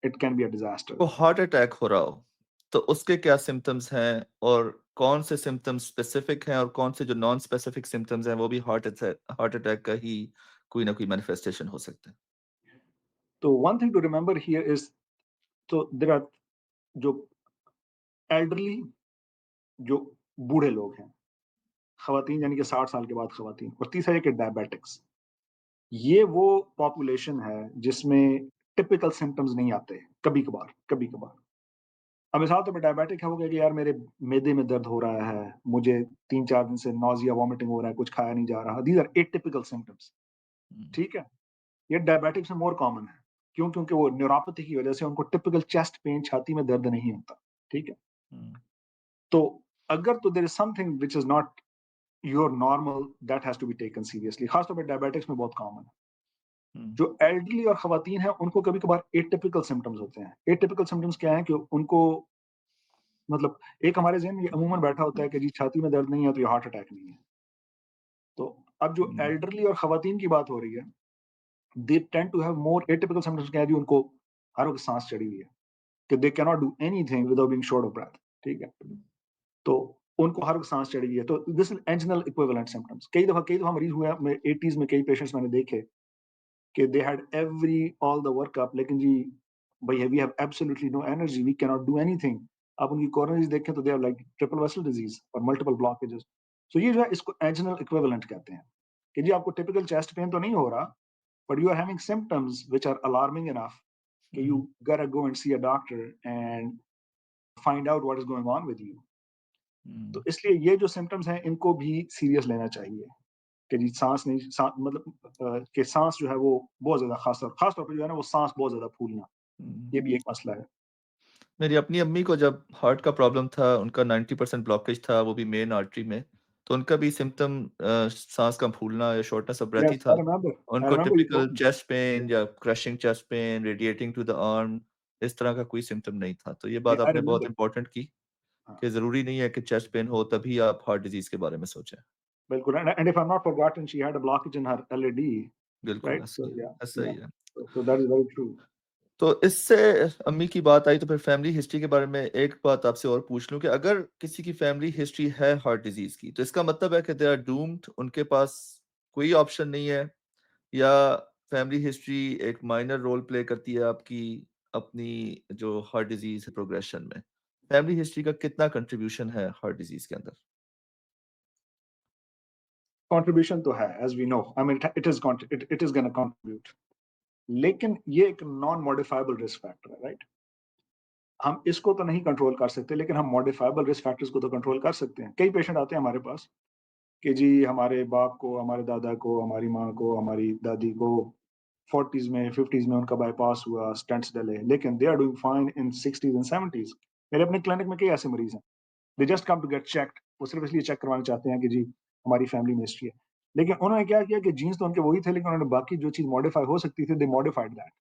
S1: it can be a disaster.
S2: को हार्ट अटैक हो रहा हो, तो उसके क्या सिम्पटम्स हैं और कौन से सिम्पटम्स स्पेसिफिक हैं और कौन से जो नॉन स्पेसिफिक सिम्पटम्स हैं, वो भी हार्ट अटैक का ही कोई ना कोई मैनिफेस्टेशन हो सकता है?
S1: तो one thing to remember here is, तो देयर आर जो एल्डरली, जो बूढ़े लोग हैं, ख़वातीन यानी कि 60 साल के बाद ख़वातीन, और तीसरा है कि डायबिटिक्स। ये वो पॉपुलेशन है जिसमें टिपिकल सिम्पटम्स नहीं आते, कभी-कभार, कभी-कभार। अब मिसाल तौर पे डायबिटिक है, वो कहेगा यार मेरे मैदे में दर्द हो रहा है, मुझे 3-4 दिन से नॉज़िया, वॉमिटिंग हो रहा है, कुछ खाया नहीं जा रहा। These are atypical symptoms.
S2: हुँ,
S1: ठीक है? ये डायबिटिक्स में मोर कॉमन है। क्यों? क्योंकि वो न्यूरोपैथी की वज़ह से उनको टिपिकल चेस्ट पेन, छाती में दर्द नहीं होता। ठीक है?
S2: हुँ,
S1: तो अगर तो there is something which is not your normal, that has to be taken seriously. ख़ास तौर पे डायबिटिक्स में बहुत कॉमन है।
S2: हुँ,
S1: जो एल्डरली और ख़वातीन हैं, उनको कभी-कभार एटिपिकल सिम्पटम्स होते हैं। एटिपिकल सिम्पटम्स क्या हैं कि उनको मतलब एक हमारे ज़हन में ये अमूमन बैठा होता है कि जी छाती में दर्द नहीं है तो ये हार्ट अटैक नहीं है। तो अब जो
S2: हुँ,
S1: एल्डरली और ख़वातीन की बात हो रही है, they tend to have more atypical symptoms. क्या है जी, उनको हर वक़्त साँस चढ़ी हुई है, कि they can not do anything without being short of breath. ठीक है? तो उनको हर वक़्त साँस चढ़ी हुई है। तो दिस इज़ एंजिनल इक्विवेलेंट सिम्पटम्स। कई दफ़ा मरीज़ हुए हैं, मैं 80s में कई पेशेंट्स मैंने देखे कि they had every all the workup, लेकिन जी भई we have absolutely no energy, we can not do anything. आप उनकी कोरोनरीज़ देखें तो they have like triple vessel disease और मल्टीपल ब्लॉकेजेस। सो ये जो है इसको एंजिनल इक्विवेलेंट कहते हैं, कि जी आपको टिपिकल चेस्ट पेन तो नहीं हो रहा, but you are having symptoms which are alarming enough कि यू
S2: हुँ,
S1: gotta go and see a doctor and find out what is going on with you. तो
S2: हुँ,
S1: इसलिए ये जो सिम्पटम्स हैं इनको भी सीरियस लेना चाहिए, कि जी साँस नहीं, मतलब कि साँस जो है वो बहुत ज़्यादा, ख़ास तौर पे जो है ना, वो साँस बहुत ज़्यादा फूलना,
S2: हुँ।
S1: ये भी एक मसला है।
S2: मेरी अपनी अम्मी को जब हार्ट का प्रॉब्लम था, उनका 90% ब्लॉकेज था, वो भी मेन आर्टरी में, तो उनका भी सिम्पटम साँस का फूलना या शॉर्टनेस ऑफ ब्रेथ ही
S1: Yes,
S2: था।
S1: I
S2: उनको
S1: remember you
S2: typical
S1: told me.
S2: Chest pain या crushing chest pain, radiating to the arm, इस तरह का कोई सिम्पटम नहीं था। तो ये बात
S1: I
S2: आपने बहुत
S1: remember.
S2: इम्पोर्टेंट की
S1: हाँ,
S2: कि ज़रूरी नहीं है कि चेस्ट पेन हो तभी आप हार्ट डिज़ीज़ के बारे में सोचें।
S1: बिल्कुल। And if I'm not forgotten, she had a blockage in her LAD,
S2: बिल्कुल
S1: right?
S2: ऐसा
S1: So
S2: ही है,
S1: yeah,
S2: ऐसा
S1: yeah.
S2: ही है।
S1: So that is very true.
S2: तो इससे अम्मी की बात आई तो फिर फैमिली हिस्ट्री के बारे में एक बात आपसे और पूछ लूं कि अगर किसी की फैमिली हिस्ट्री है हार्ट डिजीज की तो इसका मतलब है कि दे आर डूम्ड, उनके पास कोई ऑप्शन नहीं है, या फैमिली हिस्ट्री एक माइनर रोल प्ले करती है आपकी अपनी जो हार्ट डिजीज है प्रोग्रेशन में? फैमिली हिस्ट्री का कितना कंट्रीब्यूशन है हार्ट डिजीज के अंदर?
S1: कंट्रीब्यूशन तो है, as we know, I mean it is gonna contribute, लेकिन ये एक नॉन मॉडिफाइबल रिस्क फैक्टर है, राइट? हम इसको तो नहीं कंट्रोल कर सकते, लेकिन हम मॉडिफाइबल रिस्क फैक्टर्स को तो कंट्रोल कर सकते हैं। कई पेशेंट आते हैं हमारे पास कि जी हमारे बाप को, हमारे दादा को, हमारी माँ को, हमारी दादी को 40s में 50s में उनका बाईपास हुआ, स्टेंट्स डले, लेकिन they are doing fine in 60s and 70s। मेरे अपने क्लिनिक में कई ऐसे मरीज हैं, they just come to get checked, वो सिर्फ इसलिए चेक करवाना चाहते हैं कि जी हमारी फैमिली में हिस्ट्री है। लेकिन उन्होंने क्या किया कि जीन्स तो उनके वही थे, लेकिन उन्होंने बाकी जो चीज मॉडिफाई हो सकती थी, दे मॉडिफाइड दैट।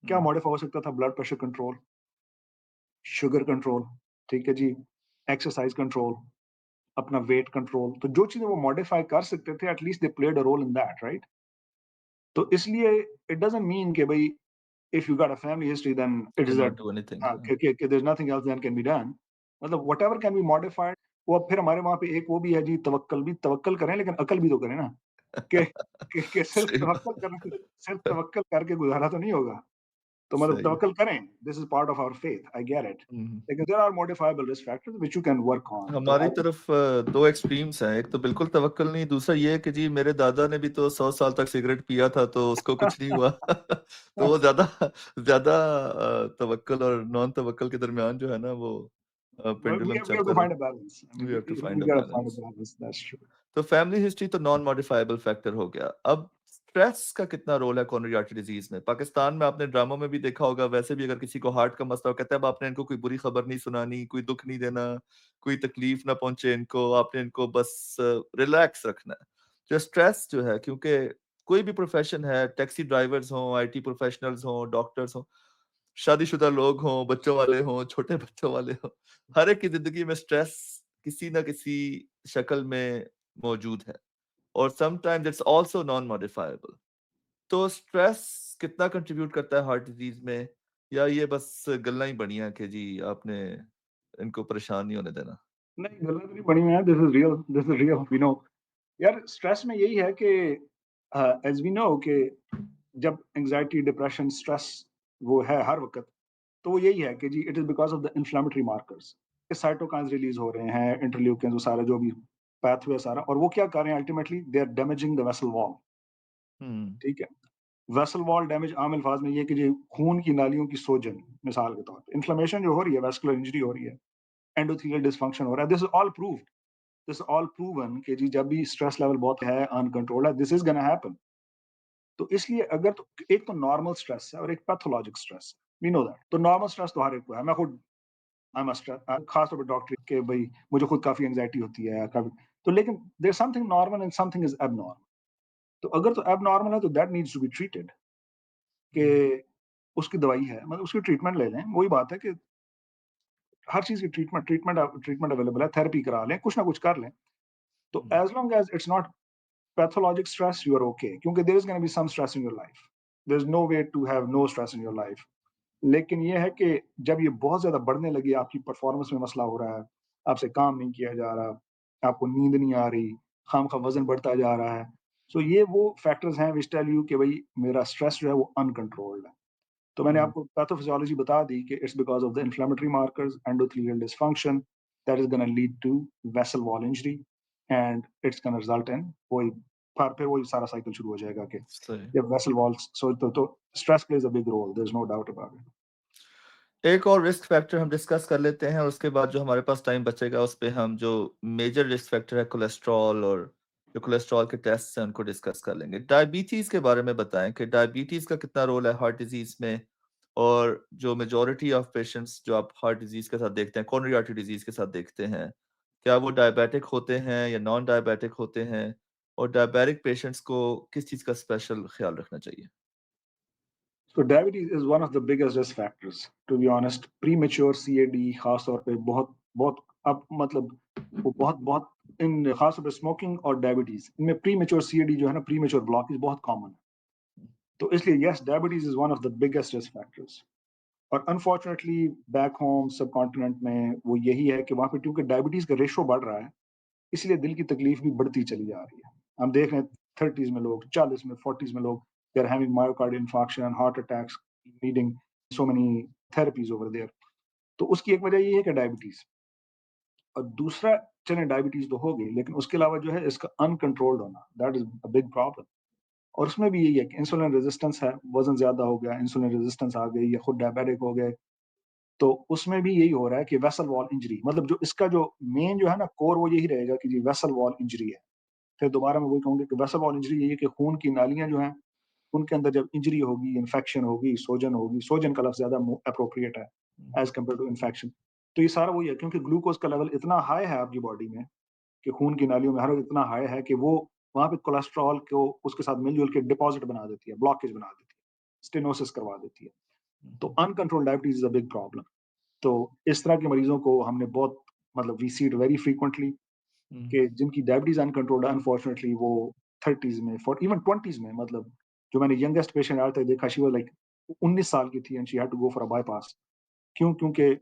S1: क्या मॉडिफाई हो सकता था? Blood pressure control, sugar control, ठीक है जी, एक्सरसाइज कंट्रोल, अपना वेट कंट्रोल। तो जो चीजें वो मॉडिफाई कर सकते थे, at least they played a role in that, right? तो इसलिए इट डजंट मीन कि भाई if you got a family history then it
S2: can
S1: is a
S2: not do anything.
S1: कि there is nothing else that can be done. मतलब whatever can be modified. वो अब फिर हमारे वहाँ पे एक वो भी है जी, तवक्कल भी, तवक्कल करें लेकिन अकल भी तो करें ना, कि कि सिर्फ
S2: सही
S1: तवक्कल
S2: बात।
S1: करने से, सिर्फ तवक्कल करके गुजारा तो नहीं होगा। तो मतलब
S2: सही है।
S1: तवक्कल करें, this is part of our faith, I get it.
S2: Hmm.
S1: लेकिन there are modifiable risk factors which you can work on. तो
S2: हमारी
S1: आई
S2: तरफ दो एक्सट्रीम्स हैं, एक तो बिल्कुल तवक्कल नहीं, दूसरा ये है कि जी मेरे दादा ने भी तो 100 साल तक सिगरेट पिया था तो उसको कुछ नहीं हुआ। तो वो ज्यादा ज्यादा तवक्कल और नॉन तवक्कल के दरमियान जो है ना वो पेंडुलम
S1: we have
S2: चलता
S1: to find a
S2: रहता
S1: balance. I
S2: है।
S1: mean,
S2: we have to find
S1: we
S2: a
S1: got to find a
S2: balance.
S1: balance. That's true.
S2: तो फैमिली हिस्ट्री तो नॉन मॉडिफाइबल फैक्टर हो गया। अब स्ट्रेस का कितना रोल है कोरोनरी आर्टरी डिजीज में? पाकिस्तान में आपने ड्रामों में भी देखा होगा, वैसे भी अगर किसी को हार्ट का मसला हो कहते हैं अब आपने इनको कोई बुरी खबर नहीं सुनानी, कोई दुख नहीं देना, कोई तकलीफ ना पहुंचे इनको, आपने इनको बस रिलैक्स रखना है। जो स्ट्रेस जो है, क्योंकि कोई भी प्रोफेशन है, टैक्सी ड्राइवर्स हों, आईटी प्रोफेशनल्स हों, डॉक्टर्स हों, शादीशुदा लोग हों, बच्चों वाले हों, छोटे बच्चों वाले हों, हर एक की जिंदगी में स्ट्रेस किसी ना किसी शक्ल में मौजूद है, और sometimes it's also known modifiable. तो स्ट्रेस कितना कंट्रीब्यूट करता है हार्ट डिजीज में, या ये बस गल्ला ही बनी है कि जी आपने इनको परेशान नहीं होने देना?
S1: नहीं, गलत नहीं पड़ी हुई है। This is real, this is real, we know. यार स्ट्रेस में यही है कि एज वी नो कि जब एंजाइटी, डिप्रेशन, स्ट्रेस वो है हर वक्त, तो वो यही है कि जी it is because of the inflammatory markers. Cytokines release हो रहे हैं, इंटरल्यूकिन, वो सारा जो भी पाथवे सारा, और वो क्या कर रहे हैं ultimately? They are damaging the vessel wall.
S2: Hmm.
S1: ठीक है, वेसल वॉल डैमेज आम अल्फाज में ये कि जो खून की नालियों की सोजन, मिसाल के तौर पे इन्फ्लेमेशन जो हो रही है, वेस्कुलर इंजरी हो रही है, एंडोथेलियल डिसफंक्शन हो रहा है, this is all proved, this all proven कि जी जब भी स्ट्रेस लेवल बहुत है, अनकंट्रोल्ड है, दिस इज गोना हैपन। तो इसलिए अगर तो एक तो नॉर्मल स्ट्रेस है और एक पैथोलॉजिक स्ट्रेस है, वी नो दैट। तो नॉर्मल स्ट्रेस तो हर एक को है, मैं खुद आई एम खास तौर पे डॉक्टर के भाई मुझे खुद काफी एंजाइटी होती है काफी। तो लेकिन there something normal and something is abnormal. तो अगर तो एबनॉर्मल है तो that needs to be treated, कि उसकी दवाई है, मतलब उसकी ट्रीटमेंट ले लें। वही बात है कि हर चीज की ट्रीटमेंट अवेलेबल है, थेरेपी करा लें, कुछ ना कुछ कर लें। तो as long as it's not pathologic stress, you are okay, क्योंकि there is going to be some stress in your life. There's no way to have no stress in your life. लेकिन ये है कि जब ये बहुत ज्यादा बढ़ने लगी, आपकी परफॉर्मेंस में मसला हो रहा है, आपसे काम नहीं किया जा रहा, आपको नींद नहीं आ रही, खाम खा वजन बढ़ता जा रहा है, सो ये वो फैक्टर्स हैं विच टेल यू कि भाई मेरा स्ट्रेस जो है वो अनकंट्रोल्ड है। तो मैंने आपको पैथोफिजियोलॉजी बता दी कि it's because of the inflammatory markers, endothelial dysfunction, that is gonna lead to vessel wall injury, and it's gonna result in वही, फिर वही सारा साइकिल शुरू हो जाएगा कि
S2: सही।
S1: जब वेसल वॉल्स, सो तो stress plays a big role, there is no doubt about it.
S2: एक और रिस्क फैक्टर हम डिस्कस कर लेते हैं, और उसके बाद जो हमारे पास टाइम बचेगा उस पे हम जो मेजर रिस्क फैक्टर है कोलेस्ट्रॉल और जो कोलेस्ट्रॉल के टेस्ट हैं उनको डिस्कस कर लेंगे। डायबिटीज के बारे में बताएं कि डायबिटीज का कितना रोल है हार्ट डिजीज में, और जो मेजोरिटी ऑफ पेशेंट्स जो आप हार्ट डिजीज के साथ देखते हैं, कोरोनरी आर्टरी डिजीज के साथ देखते हैं, क्या वो डायबिटिक होते हैं या नॉन डायबिटिक होते हैं, और डायबिटिक पेशेंट्स को किस चीज़ का स्पेशल ख्याल रखना चाहिए?
S1: So diabetes is one of the biggest risk factors, to be honest. Premature CAD खास तौर पे बहुत बहुत, अब मतलब वो बहुत बहुत इन खास तौर पे स्मोकिंग और डायबिटीज, इनमें प्रीमेच्योर CAD जो है ना, प्रीमेच्योर ब्लॉकेज बहुत कॉमन है। तो इसलिए yes, diabetes is one of the biggest risk factors. और अनफॉर्चुनेटली बैक होम सब कॉन्टिनेंट में वो यही है कि वहाँ पे क्योंकि डायबिटीज का रेशो बढ़ रहा है, इसलिए दिल की तकलीफ भी बढ़ती चली जा रही है। हम देख रहे हैं 30s में लोग, 40 में, 40s में लोग, they are having myocardial infarction, heart attacks, needing so many therapies over there. तो उसकी एक वजह ये है कि डायबिटीज, और दूसरा, चले डायबिटीज तो हो गई, लेकिन उसके अलावा जो है इसका अनकंट्रोल्ड होना, that is a big problem. और उसमें भी यही है कि इंसुलिन रेजिस्टेंस है, वजन ज्यादा हो गया, इंसुलिन रेजिस्टेंस आ गई, या खुद डायबिटिक हो गए, तो उसमें भी यही हो रहा है कि वेसल वॉल इंजरी, मतलब जो इसका जो मेन जो है ना कोर, वो यही रहेगा कि जी वेसल वॉल इंजरी है। फिर दोबारा मैं वही कहूंगा कि वेसल वॉल इंजरी यही है कि खून की नालियां जो हैं, उनके अंदर जब इंजरी होगी, इन्फेक्शन होगी, सोजन होगी, सोजन का लफ्ज ज्यादा अप्रोप्रिएट है एज कम्पेयर टू इन्फेक्शन। तो ये सारा वही है, क्योंकि ग्लूकोज का लेवल इतना हाई है आपकी बॉडी में, कि खून की नालियों में हर वक्त इतना हाई है कि वो वहाँ पे कोलेस्ट्रॉल को उसके साथ मिलजुल के डिपॉजिट बना देती है, ब्लॉकेज बना देती है, स्टेनोसिस करवा देती है। तो uncontrol diabetes is a big problem. तो इस तरह के मरीजों को हमने बहुत, मतलब we see it very frequently, कि जिनकी डायबिटीज अनकंट्रोल्ड है, अनफॉर्चुनेटली वो 30s में, फॉर इवन 20s में, मतलब जो मैंने यंगेस्ट पेशेंट आज तक देखा, शी वाज लाइक 19 साल की थी and she had to go for a bypass. क्यों? क्योंकि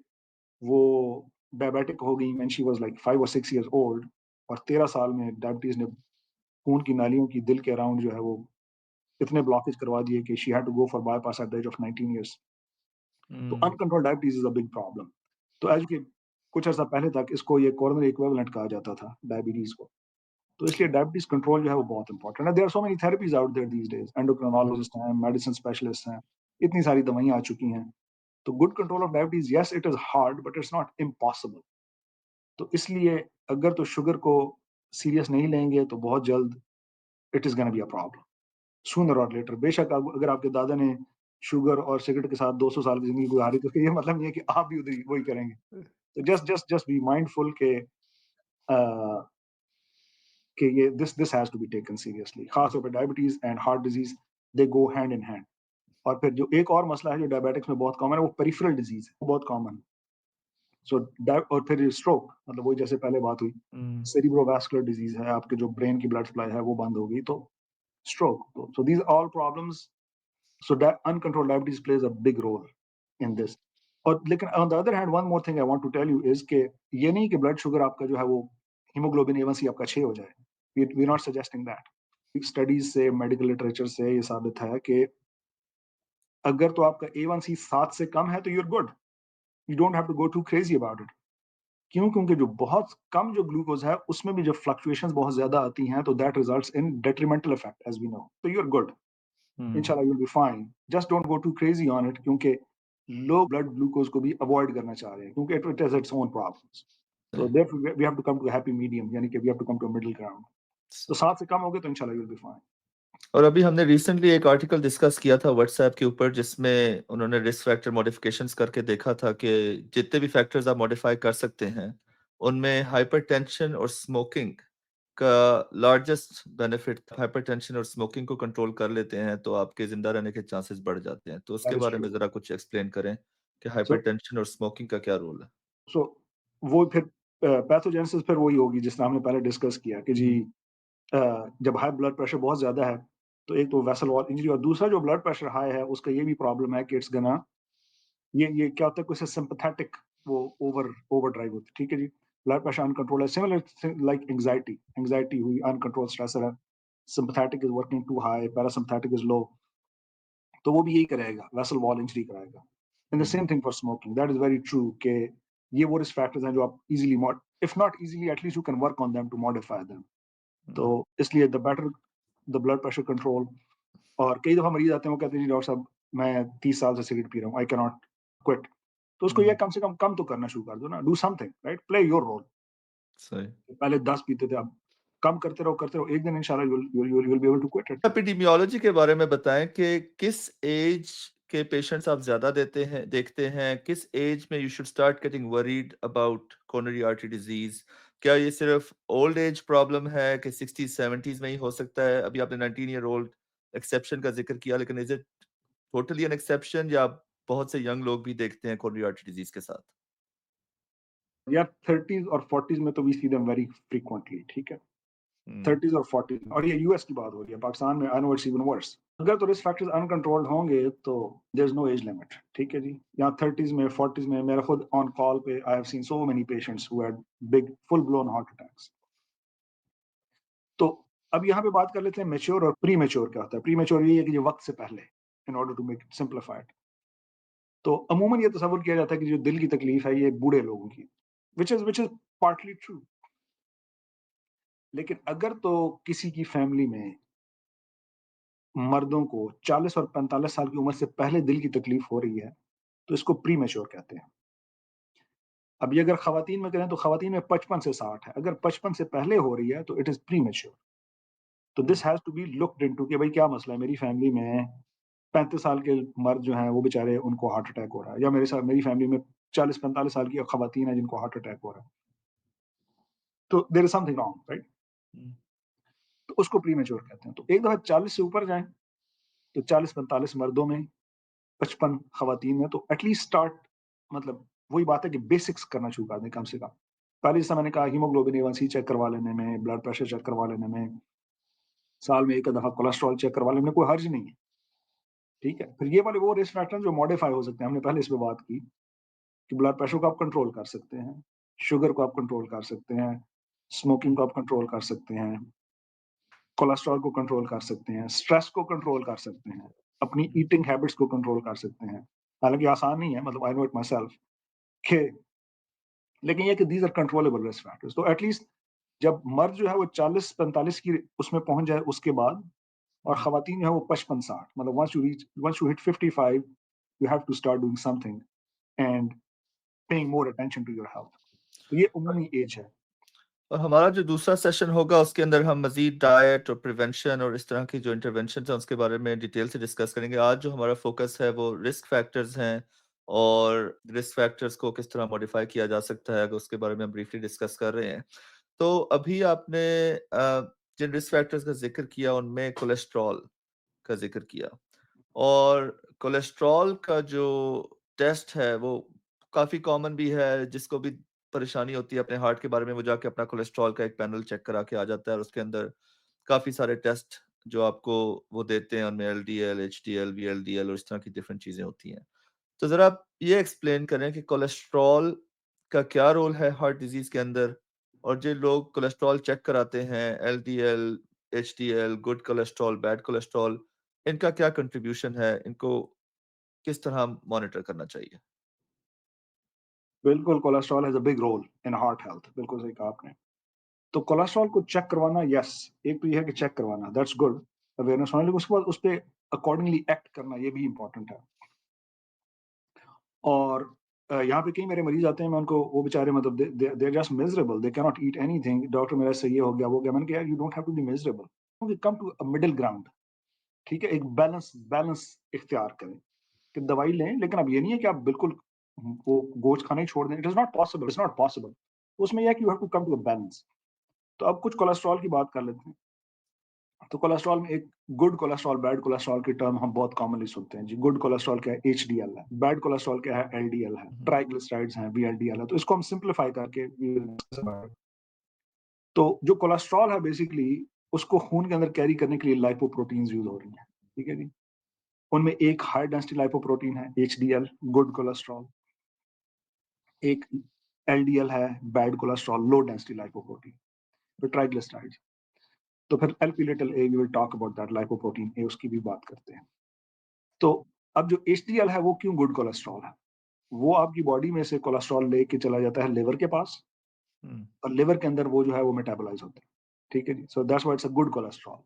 S1: वो डायबिटिक हो गई व्हेन शी वाज लाइक 5 और 6 इयर्स ओल्ड, और 13 साल में डायबिटीज ने खून की नालियों की दिल के अराउंड जो है वो इतने ब्लॉकेज करवा दिए कि she had to go for bypass at the age of 19 years. तो uncontrolled diabetes is a big problem. तो एज के कुछ अर्सा पहले तक इसको ये कोरोनरी इक्विवेलेंट कहा जाता था डायबिटीज को। तो इसलिए डायबिटीज कंट्रोल जो है वो बहुत इंपॉर्टेंट है। There are so many therapies out there these days, endocrinologist हैं, मेडिसिन स्पेशलिस्ट हैं, इतनी सारी दवाइयां आ चुकी हैं। तो good control of diabetes, yes it is hard but it's not impossible. तो इसलिए अगर तो शुगर को सीरियस नहीं लेंगे तो बहुत जल्द it is gonna be a problem, sooner और लेटर। बेशक अगर आपके दादा ने शुगर और सिगरेट के साथ 200 साल की जिंदगी गुजारी, तो ये मतलब नहीं है कि आप भी उधर वही करेंगे। तो जस्ट बी माइंडफुल के ये this has to be taken seriously. खास तौर पर diabetes and heart disease, they go hand in hand. और फिर जो एक और मसला है जो डायबिटिक्स में बहुत कॉमन है, वो पेरिफेरल डिजीज है, बहुत कॉमन। सो और फिर स्ट्रोक, मतलब वही जैसे पहले बात हुई, सेरिब्रोवास्कुलर डिजीज है, आपके जो ब्रेन की ब्लड सप्लाई है वो बंद हो गई, तो stroke. So these all problems, so uncontrolled diabetes plays a big role in this. और लेकिन on the other hand, one more thing I want to tell you is कि ये नहीं कि ब्लड शुगर आपका जो है वो हीमोग्लोबिन A1C आपका 6 हो जाए। we're not suggesting that. Studies से, मेडिकल लिटरेचर से ये साबित है कि अगर तो आपका A1C 7 से कम है तो you're good. You don't have to go too crazy about it. क्यों? क्योंकि जो बहुत कम जो ग्लूकोज है उसमें भी जब फ्लक्चुएशंस बहुत ज्यादा आती हैं तो that results in detrimental effect as we know. तो you're good. इंशाल्लाह you'll be fine. Just don't go too crazy on it, क्योंकि लो ब्लड ग्लूकोज को भी अवॉइड करना चाह रहे हैं, क्योंकि it has its own problems. तो therefore we have to come to a happy medium, यानी कि we have to come to a middle ground. तो 7 से कम हो गए तो इंशाल्लाह you'll be fine.
S2: और अभी हमने रिसेंटली एक आर्टिकल डिस्कस किया था व्हाट्सएप के ऊपर, जिसमें उन्होंने रिस्क फैक्टर मॉडिफिकेशंस करके देखा था कि जितने भी फैक्टर्स आप मॉडिफाई कर सकते हैं, उनमें हाइपरटेंशन और स्मोकिंग का लार्जेस्ट बेनिफिट। हाइपरटेंशन और स्मोकिंग को कंट्रोल कर लेते हैं तो आपके जिंदा रहने के चांसेस बढ़ जाते हैं। तो उसके
S1: That is
S2: बारे में
S1: true.
S2: जरा कुछ एक्सप्लेन करें कि
S1: So
S2: हाइपरटेंशन और स्मोकिंग का क्या रोल है।
S1: so वो फिर पैथोजेनेसिस फिर वही होगी जिस हमने पहले डिस्कस किया कि जी जब हाई ब्लड प्रेशर बहुत ज्यादा है, तो एक तो वेसल वॉल इंजरी, और दूसरा जो ब्लड प्रेशर हाई है उसका ये भी प्रॉब्लम है कि इट्स गना, ये क्या होता है, कुछ सिंपैथेटिक वो ओवर ड्राइव होती है, ठीक है जी। ब्लड प्रेशर अनकंट्रोल है, सिमिलर लाइक एंजाइटी, एंजाइटी हुई अनकंट्रोल स्ट्रेसर है, sympathetic is working too high, parasympathetic is low, तो वो भी यही करेगा, वेसल वॉल इंजरी कराएगा। And the same thing for smoking, that is very true कि ये वो रिस्क फैक्टर्स हैं जो आप easily, if not easily, at least you can work on them to modify them. तो इसलिए the better the blood pressure control. और कई दफा मरीज आते हैं, वो कहते हैं जी डॉक्टर साहब मैं 30 साल से सिगरेट पी रहा हूँ, आई कैन नॉट क्विट। तो उसको ये कम से कम तो करना शुरू कर दो ना, do something, right, play your role.
S2: सही।
S1: पहले 10 पीते थे, अब कम करते रहो, एक दिन इंशाल्लाह you'll be able to quit it.
S2: Epidemiology के बारे में बताएं कि किस एज के पेशेंट्स आप ज्यादा देखते हैं, किस एज में you should start getting worried about coronary artery disease. क्या ये सिर्फ ओल्ड एज प्रॉब्लम है कि 60 70s में ही हो सकता है? अभी आपने 19 ईयर ओल्ड एक्सेप्शन का जिक्र किया, लेकिन is it totally an exception, या आप बहुत से यंग लोग भी देखते हैं कोरोनरी आर्टरी डिजीज के साथ?
S1: या 30s और 40s में तो we see them very frequently, ठीक है। 30s और 40s में, और ये यूएस की बात हो रही है, पाकिस्तान में I know it's even worse. अगर तो रिस्क फैक्टर्स अनकंट्रोल्ड होंगे तो there is no age limit, ठीक है जी। यहाँ 30s में 40s में मेरा खुद ऑन कॉल पे I have seen so many patients who had big full blown heart attacks. तो अब यहाँ पे बात कर लेते हैं मैच्योर और प्री मैच्योर क्या होता है। प्री मैच्योर ये है कि जो वक्त से पहले, in order to make it simplified. तो अमूमन ये तस्वुर किया जाता है कि जो दिल की तकलीफ है ये बूढ़े लोगों की, which is partly true। लेकिन अगर तो किसी की फैमिली में मर्दों को 40 और 45 साल की उम्र से पहले दिल की तकलीफ हो रही है तो इसको प्री मैच्योर कहते हैं। अब ये अगर खवातीन में करें तो खवातीन में 55 से 60 है, अगर 55 से पहले हो रही है तो इट इज प्री मैच्योर। तो this has to be looked into कि भाई क्या मसला है, मेरी फैमिली में 35 साल के मर्द जो हैं वो बेचारे उनको हार्ट अटैक हो रहा है, या मेरी फैमिली में 40-45 साल की खवातीन है जिनको हार्ट अटैक हो रहा है, तो there is something wrong, right. तो उसको प्री मैच्योर कहते हैं। तो एक दफा 40 से ऊपर जाएं तो 40-45 मर्दों में, 55 खवातीन में, तो एटलीस्ट स्टार्ट, मतलब वही बात है कि बेसिक्स करना शुरू कर दें कम से कम। पहले जैसा मैंने कहा, हीमोग्लोबिन A1C चेक करवा लेने में, ब्लड प्रेशर चेक करवा लेने में, साल में एक दफा कोलेस्ट्रॉल चेक करवा लेने में कोई हर्ज नहीं है, ठीक है। फिर ये वाले वो रिस्क फैक्टर जो मॉडिफाई हो सकते हैं, हमने पहले इस पे बात की कि ब्लड प्रेशर को आप कंट्रोल कर सकते हैं, शुगर को आप कंट्रोल कर सकते हैं, स्मोकिंग को आप कंट्रोल कर सकते हैं, कोलेस्ट्रॉल को कंट्रोल कर सकते हैं, स्ट्रेस को कंट्रोल कर सकते हैं, अपनी ईटिंग हैबिट्स को कंट्रोल कर सकते हैं। हालांकि आसान नहीं है, मतलब I know it myself के, लेकिन ये कि these are controllable risk factors. तो एटलीस्ट जब मर्द जो है वो 40-45 की उसमें पहुंच जाए उसके बाद, और खवातीन जो है वो 55-60, मतलब once you hit 55 you have to start doing something and paying more attention to your health। तो ये उम्मी एज है।
S2: और हमारा जो दूसरा सेशन होगा उसके अंदर हम मजीद डाइट और प्रिवेंशन और इस तरह की जो इंटरवेंशन है उसके बारे में डिटेल से डिस्कस करेंगे। आज जो हमारा फोकस है वो रिस्क फैक्टर्स हैं और रिस्क फैक्टर्स को किस तरह मॉडिफाई किया जा सकता है, अगर उसके बारे में हम ब्रीफली डिस्कस कर रहे हैं। तो अभी आपने जिन रिस्क फैक्टर्स का जिक्र किया उनमें कोलेस्ट्रॉल का जिक्र किया, और कोलेस्ट्रॉल का जो टेस्ट है वो काफ़ी कॉमन भी है। जिसको भी परेशानी होती है अपने हार्ट के बारे में वो जाके अपना कोलेस्ट्रॉल का एक पैनल चेक करा के आ जाता है, और उसके अंदर काफ़ी सारे टेस्ट जो आपको वो देते हैं, उनमें एलडीएल, एचडीएल, वीएलडीएल और इस तरह की डिफरेंट चीज़ें होती हैं। तो ज़रा आप ये एक्सप्लेन करें कि कोलेस्ट्रॉल का क्या रोल है हार्ट डिजीज़ के अंदर, और जो लोग कोलेस्ट्रॉल चेक कराते हैं, LDL, HDL, good cholesterol, bad cholesterol, इनका क्या कंट्रीब्यूशन है, इनको किस तरह मॉनिटर करना चाहिए?
S1: बिल्कुल, cholesterol has a big role in heart health, बिल्कुल सही कहा आपने। तो कोलेस्ट्रॉल को चेक करवाना, यस, एक तो ये है कि चेक करवाना, दैट्स गुड, अवेयरनेस होना, लेकिन उसके बाद उस पे अकॉर्डिंगली एक्ट करना ये भी इंपॉर्टेंट है। और यहाँ पे कई मेरे मरीज आते हैं, मैं उनको, वो बेचारे मतलब they are just miserable, they can not eat anything, doctor मेरा से ये हो गया वो गया। मैंने कहा यार, you don't have to be miserable, we come to a middle ground, ठीक है। एक बैलेंस बैलेंस इख्तियार करें कि दवाई लें, लेकिन अब ये नहीं है कि आप बिल्कुल वो गोश्त खाना ही छोड़ दें, it is not possible, it's not possible. उसमें यह है कि you have to come to a balance. तो अब कुछ कोलेस्ट्रॉल की बात कर लेते हैं। तो कोलेस्ट्रॉल में एक गुड कोलेस्ट्रॉल, बैड कोलेस्ट्रॉल की टर्म हम बहुत कॉमनली सुनते हैं जी। गुड कोलेस्ट्रॉल क्या है? एचडीएल है। बैड कोलेस्ट्रॉल क्या है? एलडीएल है। ट्राइग्लिसराइड्स हैं, वीएलडीएल है। तो इसको हम सिंप्लीफाई करके तो जो कोलेस्ट्रॉल है बेसिकली उसको खून के अंदर कैरी करने के लिए लाइपोप्रोटीन्स यूज हो रही हैं, ठीक है जी। उनमें एक हाई डेंसिटी लाइपोप्रोटीन है एचडीएल, गुड कोलेस्ट्रॉल। एक एलडीएल है, bad cholesterol, low density lipoprotein. फिर ट्राइग्लिसराइड्स, तो फिर LP little A, we will talk about that, lipoprotein A, उसकी भी बात करते हैं। तो अब जो एचडीएल है वो क्यों गुड कोलेस्ट्रॉल है? वो आपकी बॉडी में से कोलेस्ट्रॉल लेके चला जाता है लिवर के पास, और लिवर के अंदर वो जो है वो मेटाबोलाइज होता है, ठीक है जी। So that's why it's a good cholesterol.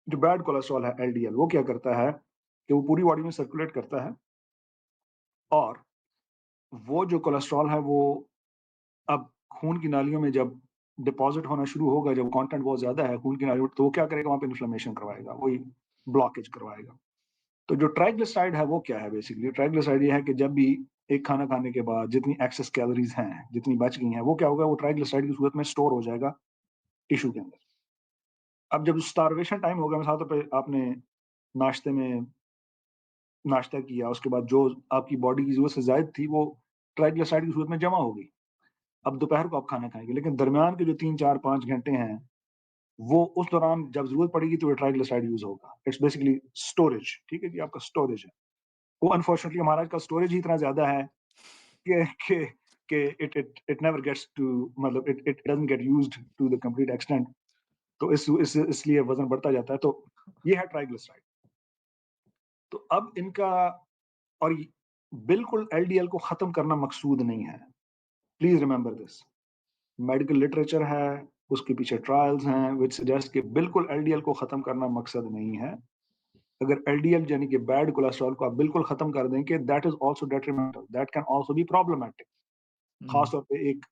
S1: जो बैड कोलेस्ट्रॉल है एलडीएल, वो क्या करता है कि वो पूरी बॉडी में सर्कुलेट करता है, और वो जो कोलेस्ट्रॉल है वो अब खून की नालियों में जब डिपॉजिट होना शुरू होगा, जब कंटेंट बहुत ज्यादा है खून की नालियों में, तो वो क्या करेगा? वहां पे इन्फ्लेमेशन करवाएगा, वही ब्लॉकेज करवाएगा। तो जो ट्राइग्लिसराइड है वो क्या है? बेसिकली ट्राइग्लिसराइड ये है कि जब भी एक खाना खाने के बाद जितनी एक्सेस कैलोरीज हैं, जितनी बच गई हैं, वो क्या होगा? वो ट्राइग्लिसराइड की सूरत में स्टोर हो जाएगा टिश्यू के अंदर। अब जब स्टारवेशन टाइम होगा, मिसाल तौर पे आपने नाश्ते में नाश्ता किया, उसके बाद जो आपकी बॉडी की जरूरत से ज्यादा थी वो ट्राइग्लिसराइड की सूरत में जमा हो गई। अब दोपहर को आप खाना खाएंगे, लेकिन दरमियान के जो 3 4 5 घंटे हैं वो उस दौरान जब जरूरत पड़ेगी तो ट्राइग्लिसराइड यूज होगा। इट्स बेसिकली स्टोरेज, ठीक है जी, आपका स्टोरेज है वो। अनफॉर्चुनेटली हमारा का स्टोरेज ही इतना ज्यादा है कि कि कि इट नेवर गेट्स टू, मतलब it doesn't get used to the complete extent. तो इसलिए वजन बढ़ता जाता है। तो ये है ट्राइग्लिसराइड। तो अब इनका, और बिल्कुल एलडीएल को खत्म करना मकसूद नहीं है, please remember this. Medical literature है, उसके पीछे ट्रायल्स हैं विच सजेस्ट कि बिल्कुल एलडीएल को खत्म करना मकसद नहीं है। अगर एलडीएल यानी कि बैड कोलेस्ट्रॉल को आप बिल्कुल खत्म कर दें कि that is also detrimental, that can also be problematic. खास तौर पे एक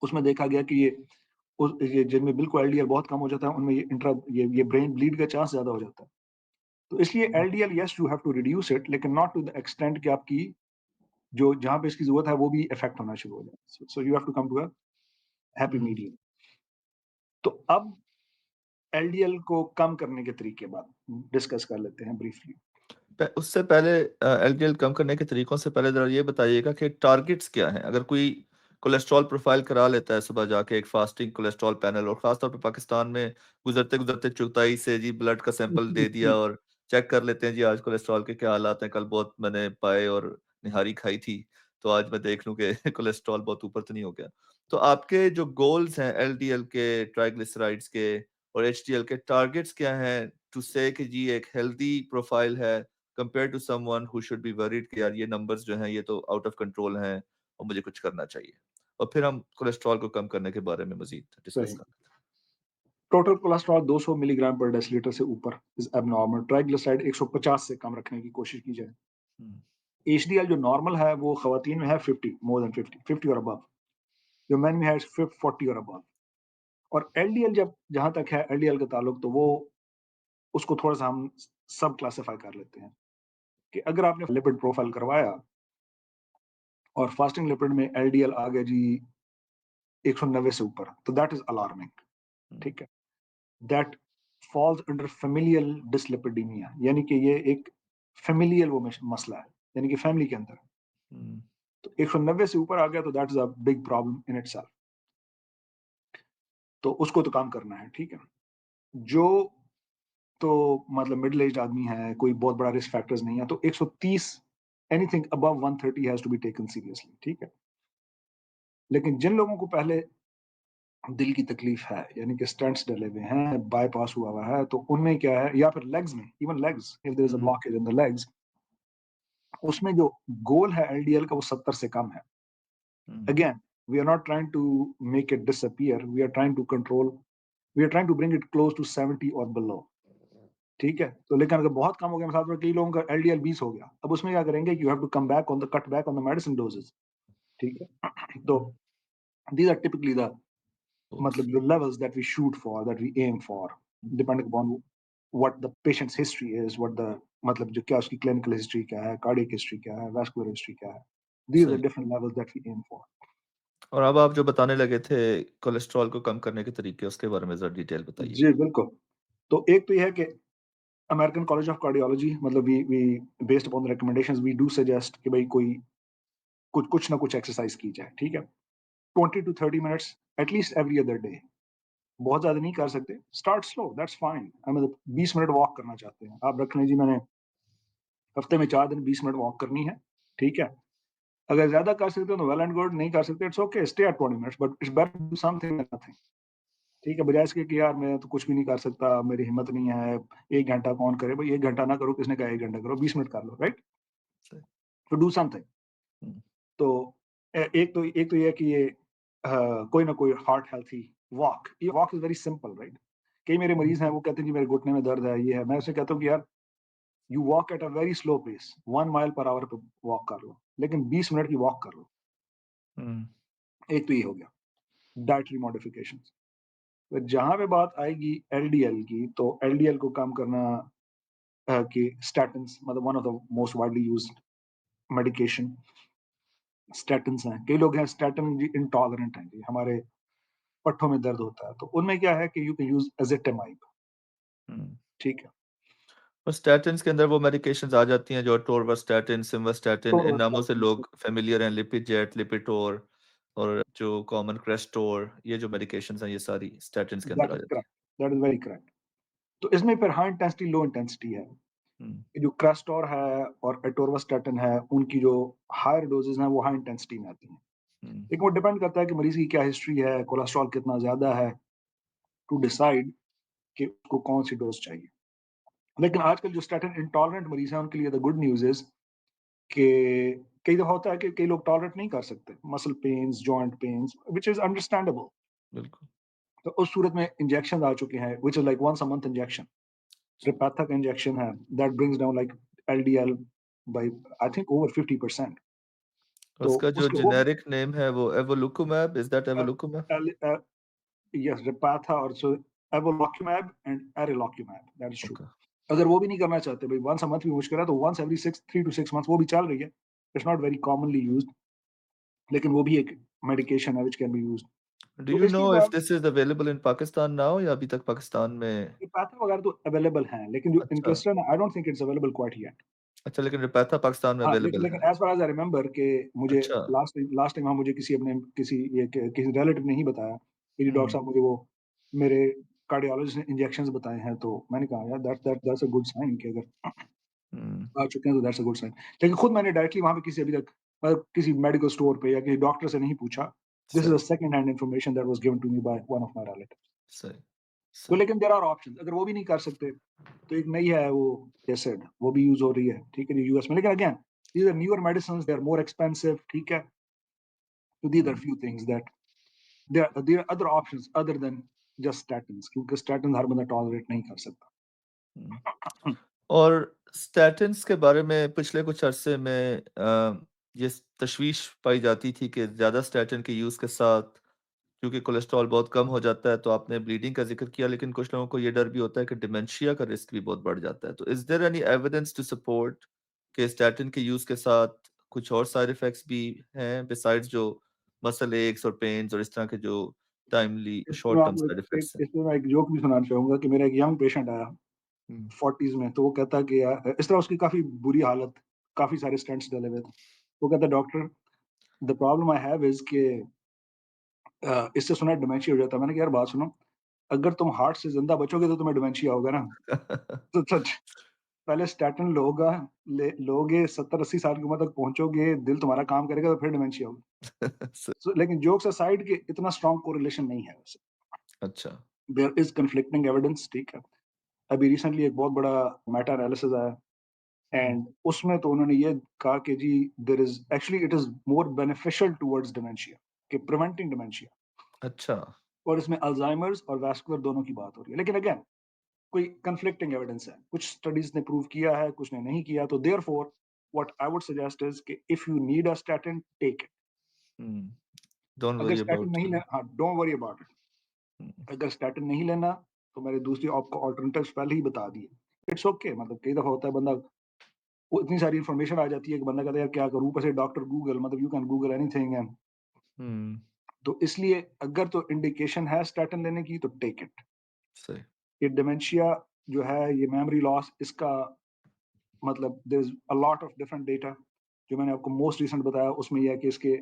S1: उसमें देखा गया कि ये जिनमें बिल्कुल एलडीएल बहुत कम हो जाता है उनमें ये ब्रेन ब्लीड का चांस ज्यादा हो जाता है। तो इसलिए LDL, yes you have to reduce it, लेकिन नॉट टू द एक्सटेंट कि आपकी जो जहां पे इसकी जरूरत है वो भी इफेक्ट होना शुरू हो जाए। So you have to come to a happy medium. तो अब एलडीएल को कम करने के तरीके बाद डिस्कस कर लेते हैं ब्रीफली।
S2: उससे पहले एलडीएल कम करने के तरीकों से पहले जरा ये बताइएगा कि टारगेट्स क्या हैं। अगर कोई कोलेस्ट्रॉल प्रोफाइल करा लेता है सुबह जाके एक फास्टिंग कोलेस्ट्रॉल पैनल, और खासतौर पे पाकिस्तान में गुजरते गुजरते चुगताई से जी ब्लड का सैंपल दे दिया और चेक कर लेते हैं जी आज कोलेस्ट्रॉल के क्या हालात हैं, कल बहुत मैंने पाए और निहारी खाई थी तो आज मैं देख लूं कि कोलेस्ट्रॉल बहुत ऊपर तो नहीं हो गया। तो आपके जो गोल्स हैं एलडीएल के, ट्राइग्लिसराइड्स के और एचडीएल के, टारगेट्स क्या हैं टू से कि जी एक हेल्दी प्रोफाइल है compare to someone who should be worried कि यार ये नंबर्स जो हैं ये तो आउट ऑफ कंट्रोल हैं और मुझे कुछ करना चाहिए। और फिर हम कोलेस्ट्रॉल को कम करने के बारे में मजीद डिस्कस
S1: सही।
S2: करते
S1: टोटल कोलेस्ट्रॉल 200 मिलीग्राम पर डेसीलीटर से ऊपर इज एबनॉर्मल। ट्राइग्लिसराइड 150 से कम रखने की कोशिश की जाए।
S2: हैं।
S1: एचडीएल जो नॉर्मल है वो खवातीन में है 50, मोर देन 50 और अबव। जो मैन में है 40 और अबव। और एलडीएल जब जहां तक है एलडीएल का ताल्लुक, तो वो उसको थोड़ा सा हम सब क्लासिफाई कर लेते हैं कि अगर आपने लिपिड प्रोफाइल करवाया और फास्टिंग लिपिड में एलडीएल आ गया जी 190 से ऊपर, तो दैट इज अलार्मिंग। ठीक है, that falls under familial dyslipidaemia, यानी कि ये एक फेमिलियल वो मसला है, यानी कि फैमिली के अंदर। तो 190 से ऊपर आ गया तो that is a big problem in itself. तो उसको तो काम करना है। ठीक है, जो तो मतलब मिडिल एज आदमी है, कोई बहुत बड़ा रिस्क फैक्टर्स नहीं है, तो 130, anything above 130 has to be taken seriously. ठीक है, लेकिन जिन लोगों को पहले दिल की तकलीफ है, यानी कि स्टेंट्स डले हुए हैं, बाईपास हुआ हुआ है, तो उनमें क्या है, या फिर लेग्स में, even legs, if there is a blockage in the legs, उसमें जो गोल है एलडीएल का वो 70 से कम है। Again, we are not trying to make it disappear, we are trying to control, we are trying to bring it close to 70 और below. ठीक है, तो लेकिन अगर बहुत कम हो गया, मतलब कई लोगों का एलडीएल 20 हो गया, अब उसमें क्या करेंगे, you have to come back on the cut back on the medicine doses. ठीक है, तो these are typically the मतलब the levels that we shoot for, that we aim for, depending upon what the patient's history is, what the मतलब जो क्या उसकी clinical history क्या है, cardiac history क्या है, vascular history क्या है, these are the
S2: सही।
S1: different levels that we aim for।
S2: और अब आप जो बताने लगे थे कोलेस्ट्रॉल को कम करने के तरीके, उसके बारे में जरा डिटेल बताइए।
S1: जी बिल्कुल। तो एक तो ये है कि अमेरिकन कॉलेज ऑफ कार्डियोलॉजी, मतलब we based upon the recommendations we do suggest कि भाई कोई कुछ ना कुछ एक्सरसाइज की जाए। ठीक है, 20 to 30 minutes at least every other day. बहुत ज्यादा नहीं कर सकते, स्टार्ट स्लो, दैट्स फाइन। मतलब 20 मिनट वॉक करना चाहते हैं आप, रख लें जी मैंने हफ्ते में 4 दिन 20 मिनट वॉक करनी है। ठीक है, अगर ज्यादा कर सकते हो तो वेल एंड गुड, नहीं कर सकते it's okay, stay at 20 minutes, but it's better do something than nothing. ठीक है, बजाय इसके कि यार मैं तो कुछ भी नहीं कर सकता, मेरी हिम्मत नहीं है, 1 घंटा कौन करे, भाई 1 घंटा ना करो, किसने कहा 1 घंटा करो, 20 मिनट कर लो, राइट।
S2: सही।
S1: तो डू समथिंग। तो एक तो ये है कि ये कोई ना कोई हार्ट हेल्थी वॉक, ये walk is very simple, right. कई मेरे मरीज हैं वो कहते हैं जी मेरे घुटने में दर्द है, ये है, मैं उसे कहता हूँ कि यार you walk at a very slow pace, 1 mile पर आवर पे वॉक कर लो, लेकिन 20 मिनट की वॉक कर लो। एक तो ये हो गया डाइटरी मॉडिफिकेशन। तो जहां पे बात आएगी एलडीएल की, तो एलडीएल को कम करना कि स्टैटिन्स, मतलब one of the most widely used medication statins हैं। कई लोग हैं स्टैटिन इंटॉलरेंट हैं जी, हमारे पट्टों में दर्द होता है, तो उनमें क्या है कि यू कैन यूज एजिटेमाइब। ठीक है,
S2: और स्टैटिन्स के अंदर वो मेडिकेशंस आ जाती हैं जो टोरवास्टैटिन, सिम्वास्टैटिन, इन नामों से
S1: तो
S2: लोग फेमिलियर हैं, लिपिजेट, लिपिटोर, और जो कॉमन क्रेस्टोर, ये जो मेडिकेशंस हैं ये सारी स्टैटिन्स के अंदर
S1: दैट
S2: आ
S1: इज
S2: जाती
S1: correct, that is very correct. तो इसमें फिर हाई इंटेंसिटी लो इंटेंसिटी है।
S2: हैं।
S1: ये जो क्रेस्टोर है और एटोर्वास्टैटिन है, उनकी जो हायर डोजेज हैं वो हाई इंटेंसिटी में आती हैं।
S2: हुँ,
S1: लेकिन वो डिपेंड करता है कि मरीज की क्या हिस्ट्री है, कोलेस्ट्रॉल कितना ज्यादा है, टू डिसाइड कि उसको कौन सी डोज चाहिए। लेकिन आजकल जो स्टैटिन इंटॉलरेंट मरीज हैं उनके लिए द गुड न्यूज इज कि कई दफा होता है कि कई लोग टॉलरेट नहीं कर सकते muscle pains, joint pains, which is understandable.
S2: बिल्कुल।
S1: तो उस सूरत में इंजेक्शन आ चुके हैं, which is like once a month injection. Repatha का इंजेक्शन है, that brings down like LDL by I think over 50%. तो
S2: उसका जो
S1: उसके वो
S2: जेनेरिक नेम है वो evolocumab, is that
S1: uh,
S2: evolocumab?
S1: yes, Repatha और so Evolocumab and Arilokumab, that is true.
S2: Okay.
S1: अगर वो भी नहीं करना चाहते भाई, once a month भी मुश्किल है, तो once every 3 to 6 months वो भी चल रही है। It's not very commonly used, लेकिन वो भी एक medication है which can be used.
S2: Do
S1: तो
S2: यू नो
S1: इसलिए जो
S2: इफ
S1: है
S2: this is available in Pakistan now या अभी तक पाकिस्तान में?
S1: Repatha वगैरह तो अवेलेबल हैं, लेकिन जो
S2: अच्छा,
S1: Inclisiran I don't think it's available quite yet.
S2: अच्छा लेकिन रिपैथा पाकिस्तान में
S1: हाँ, लेकिन
S2: अवेलेबल
S1: लेकिन
S2: है।
S1: As far as I remember कि मुझे
S2: अच्छा।
S1: लास्ट टाइम हाँ, मुझे किसी रिलेटिव ने ही बताया कि जी डॉक्टर
S2: हुँ,
S1: साहब मुझे वो मेरे कार्डियोलॉजिस्ट ने इंजेक्शंस बताए हैं, तो मैंने कहा यार दैट्स अ गुड साइन कि अगर
S2: हुँ,
S1: आ चुके हैं तो दैट्स अ गुड साइन। लेकिन खुद मैंने डायरेक्टली वहाँ पे किसी अभी तक किसी मेडिकल स्टोर पे या किसी डॉक्टर से नहीं पूछा। दिस इज़
S2: सही,
S1: a second hand information that was given to me by one of my relatives.
S2: सही,
S1: तो
S2: सही।
S1: लेकिन देयर आर ऑप्शंस, अगर वो भी नहीं कर सकते तो एक नई है वो एसिड, वो भी यूज़ हो रही है, ठीक है जी, यूएस में। लेकिन again these are newer medicines, they are more expensive, ठीक है? So these are
S2: hmm,
S1: few things that there are other options other than just statins, क्योंकि statins हर बंदा टॉलरेट नहीं कर सकता।
S2: हुँ। और स्टैटिन्स के बारे में पिछले कुछ अरसे में ये तशवीश पाई जाती थी कि ज़्यादा स्टैटिन के यूज़ के साथ क्योंकि कोलेस्ट्रॉल बहुत कम हो जाता है, तो आपने ब्लीडिंग का ज़िक्र किया, लेकिन कुछ लोगों को ये डर भी होता है कि डिमेंशिया का रिस्क भी बहुत बढ़ जाता है। तो is there any evidence to support कि स्टैटिन के यूज़ के साथ कुछ और साइड इफ़ेक्ट्स भी हैं बिसाइड्स जो मसल एक्स और पेन्स और इस तरह के जो टाइमली
S1: इसमें मैं
S2: शॉर्ट टर्म
S1: आपको
S2: साइड इफ़ेक्ट्स हैं?
S1: इसमें मैं एक जोक भी सुनाना चाहूँगा कि मेरा एक यंग पेशेंट आया
S2: हुँ।
S1: 40s में, तो वो कहता कि यार इस तरह उसकी काफ़ी बुरी हालत, काफ़ी सारे स्टेंट्स डले हुए थे। वो कहता doctor the problem I have is कि इससे सुना है डिमेंशिया हो जाता है। मैंने कहा यार बात सुनो, अगर तुम हार्ट से ज़िंदा बचोगे तो तुम्हें डिमेंशिया होगा ना। तो सच पहले स्टैटिन लोगे 70-80 साल की उम्र तक पहुँचोगे, दिल तुम्हारा काम करेगा तो फिर डिमेंशिया होगी।
S2: स
S1: लेकिन जोक्स असाइड कि इतना स्ट्रॉन्ग कोरिलेशन नहीं है वैसे।
S2: अच्छा।
S1: देयर इज़ कन्फ्लिक्टिंग एविडेंस, ठीक है। अभी रिसेंटली एक बहुत बड़ा मेटा एनालिसिस आया
S2: हुँ।
S1: एंड उसमें तो उन्होंने ये कहा कि जी there is actually it is more beneficial towards dementia, कि प्रिवेंटिंग डिमेंशिया।
S2: अच्छा।
S1: और इसमें अल्जाइमर्स और वैस्कुलर दोनों की बात हो रही है। लेकिन अगेन कोई कन्फ्लिक्टिंग एविडेंस है। कुछ स्टडीज़ ने प्रूव किया है, कुछ ने नहीं किया। तो therefore what I would suggest is कि if you need a statin, take it.
S2: Hmm. Don't
S1: अगर
S2: वरी
S1: स्टैटिन
S2: अबाउट
S1: नहीं ले हाँ, don't worry about it.
S2: Hmm,
S1: अगर स्टैटिन नहीं लेना, तो मैंने दूसरी आपको अल्टरनेटिव्स पहले ही बता दिए। इट्स ओके, मतलब कई दफ़ा होता है बंदा वो इतनी सारी इन्फॉर्मेशन आ जाती है कि बंदा कहता है यार क्या करूँ? ऊपर से डॉक्टर गूगल, मतलब you can Google anything and
S2: hmm,
S1: तो इसलिए अगर तो इंडिकेशन है स्टैटिन लेने की तो टेक इट।
S2: सही।
S1: ये डिमेंशिया जो है, ये मेमोरी लॉस, इसका मतलब there is a lot of different data. जो मैंने आपको मोस्ट रिसेंट बताया उसमें ये है कि इसके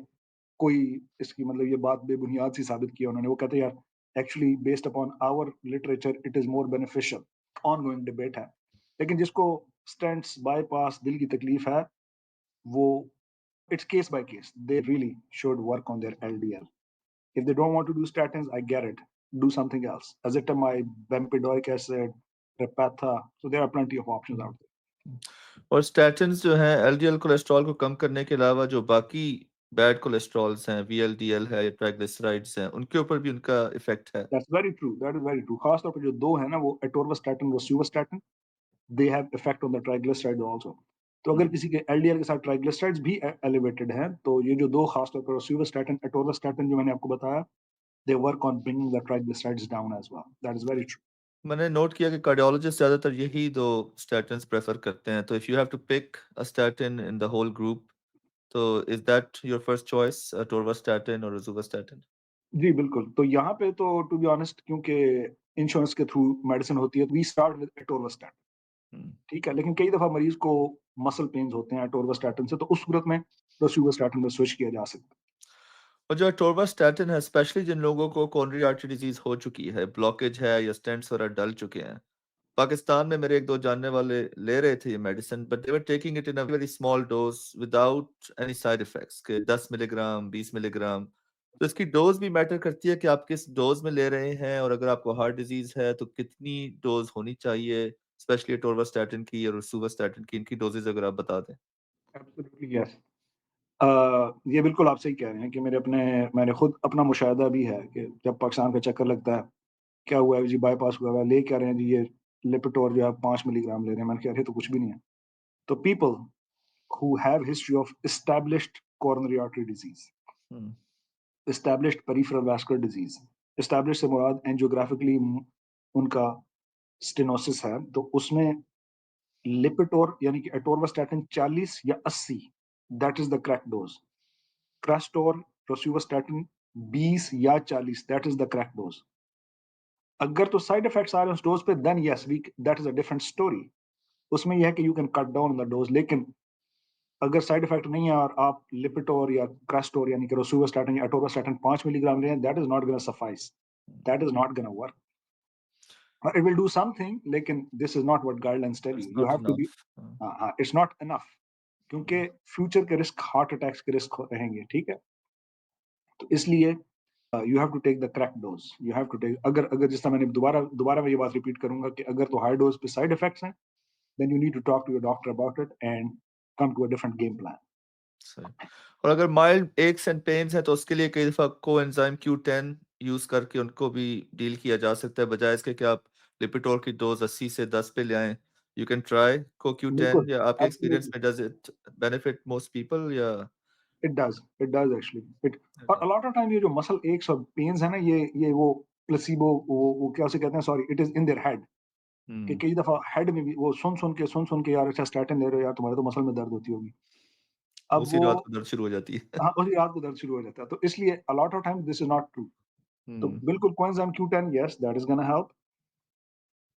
S1: कोई इसकी मतलब ये बात बेबुनियाद सी साबित की है उन्होंने। वो कहते हैं यार actually based upon our literature it is more beneficial. Ongoing debate है। लेकिन जिसको स्टेंट्स, बायपास, दिल की तकलीफ है, वो it's case by case. They really should work on their LDL. If they don't want to do statins, I get it. Do something else. Azitamide, bempedoic acid, Repatha. So there are plenty of options
S2: hmm,
S1: out there.
S2: हुँ। और statins जो हैं LDL cholesterol को कम करने के अलावा जो बाकी bad cholesterols हैं, वीएलडीएल है या ट्राइग्लिसराइड्स हैं, उनके ऊपर भी उनका इफ़ेक्ट है?
S1: That's very true. That is very true. खासतौर पर जो दो है ना, वो atorvastatin, rosuvastatin, they have effect on the triglycerides also. तो
S2: हुँ,
S1: अगर किसी के LDL के साथ ट्राइग्लिसराइड्स भी एलिवेटेड हैं, तो ये जो दो खासतौर पर rosuvastatin, atorvastatin जो मैंने आपको बताया, they work on bringing the triglycerides down as well. That is very true.
S2: मैंने नोट किया कि कार्डियोलॉजिस्ट ज़्यादातर यही 2 स्टैटिन्स प्रेफ़र करते हैं, तो if you have to pick a statin in the whole group, तो is that your first choice atorvastatin और रोज़ुवास्टैटिन?
S1: जी, बिल्कुल। तो यहाँ पे तो टू बी ऑनेस्ट क्योंकि इंश्योरेंस के थ्रू मेडिसिन होती है, we start with atorvastatin,
S2: hmm,
S1: ठीक है? लेकिन कई दफ़ा मरीज़ को मसल पेन्स होते हैं एटोर्वास्टैटिन से, तो उस सूरत में रोसुवास्टैटिन में स्विच किया जा सकता है।
S2: और जो atorvastatin है, स्पेशली जिन लोगों को कोरोनरी आर्टरी डिजीज हो चुकी है, ब्लॉकेज है या स्टेंट्स वगैरह डल चुके हैं, पाकिस्तान में मेरे एक दो जानने वाले ले रहे थे ये medicine, but they were taking it in a very small dose without any side effects, के 10 मिलीग्राम 20 मिलीग्राम। तो इसकी डोज भी मैटर करती है कि आप किस डोज में ले रहे हैं, और अगर आपको हार्ट डिजीज है तो कितनी डोज होनी चाहिए, स्पेशली atorvastatin की और rosuvastatin की, इनकी डोजेज अगर आप बता दें।
S1: Absolutely yes. ये बिल्कुल आप सही कह रहे हैं कि मैंने खुद अपना मुशाहिदा भी है कि जब पाकिस्तान का चक्कर लगता है, क्या हुआ है जी, बाईपास हुआ है, ले क्या रहे हैं जी, ये लिपिटोर जो है 5 मिलीग्राम ले रहे हैं। मैंने कहा, अरे तो कुछ भी नहीं है। तो people who have history of established coronary artery disease,
S2: hmm
S1: established peripheral vascular disease, established से मुराद एंजियोग्राफिकली उनका स्टेनोसिस है, तो उसमें लिपिटोर यानी कि एटोर्वास्टैटिन 40 या 80, that is the correct dose. Crestor rosuvastatin 20 या 40, that is the correct dose. अगर तो साइड इफेक्ट्स आ रहे हैं उस डोज पे, then yes we, that is a different story. उसमें यह है कि you can cut down the dose, लेकिन अगर साइड इफेक्ट नहीं है और आप लिपिटोर या क्रेस्टोर यानी कि रोसुवास्टैटिन या एटोर्वास्टैटिन 5 मिलीग्राम ले, that is not gonna suffice, that is not gonna work. It will do something, लेकिन this is not what guidelines tell
S2: it's
S1: you
S2: not
S1: have to be.
S2: Enough.
S1: हाँ, इट्स नॉट इनफ, क्योंकि future के risk, heart attacks के risk रहेंगे, ठीक है। तो इसलिए you have to take the correct dose, you have to take, अगर अगर जिस तरह मैंने दोबारा दोबारा मैं ये बात रिपीट करूंगा कि अगर तो हाई डोज पे साइड इफेक्ट्स हैं, then you need to talk to your doctor about it and come to a different game plan.
S2: सही। और अगर माइल्ड एक्स एंड पेन्स है तो उसके लिए कई दफा कोएंजाइम Q10 यूज करके उनको भी डील किया जा सकता है, बजाय इसके कि आप लिपिटोर की डोज 80 से 10 पे ले आएं। यू कैन ट्राई को
S1: बिल्कुल,
S2: Q10, या आपके एक्सपीरियंस
S1: एब्सोल्युटली,
S2: में does it benefit most people या?
S1: It does actually it. और अ लॉट ऑफ टाइम ये जो मसल एक्स और पेन्स है ना, ये वो प्लेसिबो, वो क्या उसे कहते हैं, sorry, it is in their head. कि
S2: हम्म
S1: कई दफा हेड में भी वो सुन सुन के यार, अच्छा स्टैटिन ले रहे हो यार, तुम्हारे तो मसल में दर्द होती होगी। अब
S2: उसी
S1: वो,
S2: रात को दर्द शुरू हो जाती है।
S1: हाँ, उसी रात को दर्द शुरू हो जाता है, तो इसलिए अ lot of time this is not true. तो
S2: हम्म
S1: बिल्कुल coenzyme Q10, yes that is gonna help.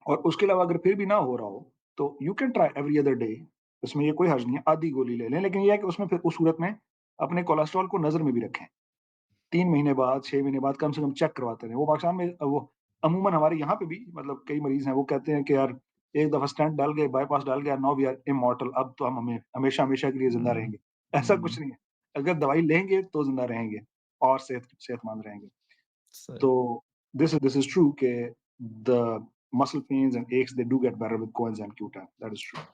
S1: और उसके अलावा अगर फिर भी ना हो रहा हो, तो you can try every other day. इसमें ये कोई हर्ज नहीं है, आधी गोली ले लें, लेकिन ये है कि उसमें फिर उस सूरत में अपने कोलेस्ट्रॉल को नजर में भी रखें। 3 महीने बाद, 6 महीने बाद कम से कम चेक करवाते रहें। वो पाकिस्तान में वो अमूमन हमारे यहाँ पे भी, मतलब कई मरीज हैं वो कहते हैं कि यार, एक दफा स्टेंट डाल गए, बाईपास डाल गया, नाउ वी आर इमॉर्टल, अब तो हम हमें हमेशा हमेशा के लिए जिंदा
S2: हम्म
S1: रहेंगे। ऐसा कुछ नहीं है। अगर दवाई लेंगे तो जिंदा रहेंगे और सेहतमंद रहेंगे।
S2: सही।
S1: तो this is true कि the muscle pains and aches, they do get better with coenzyme Q10, that is true।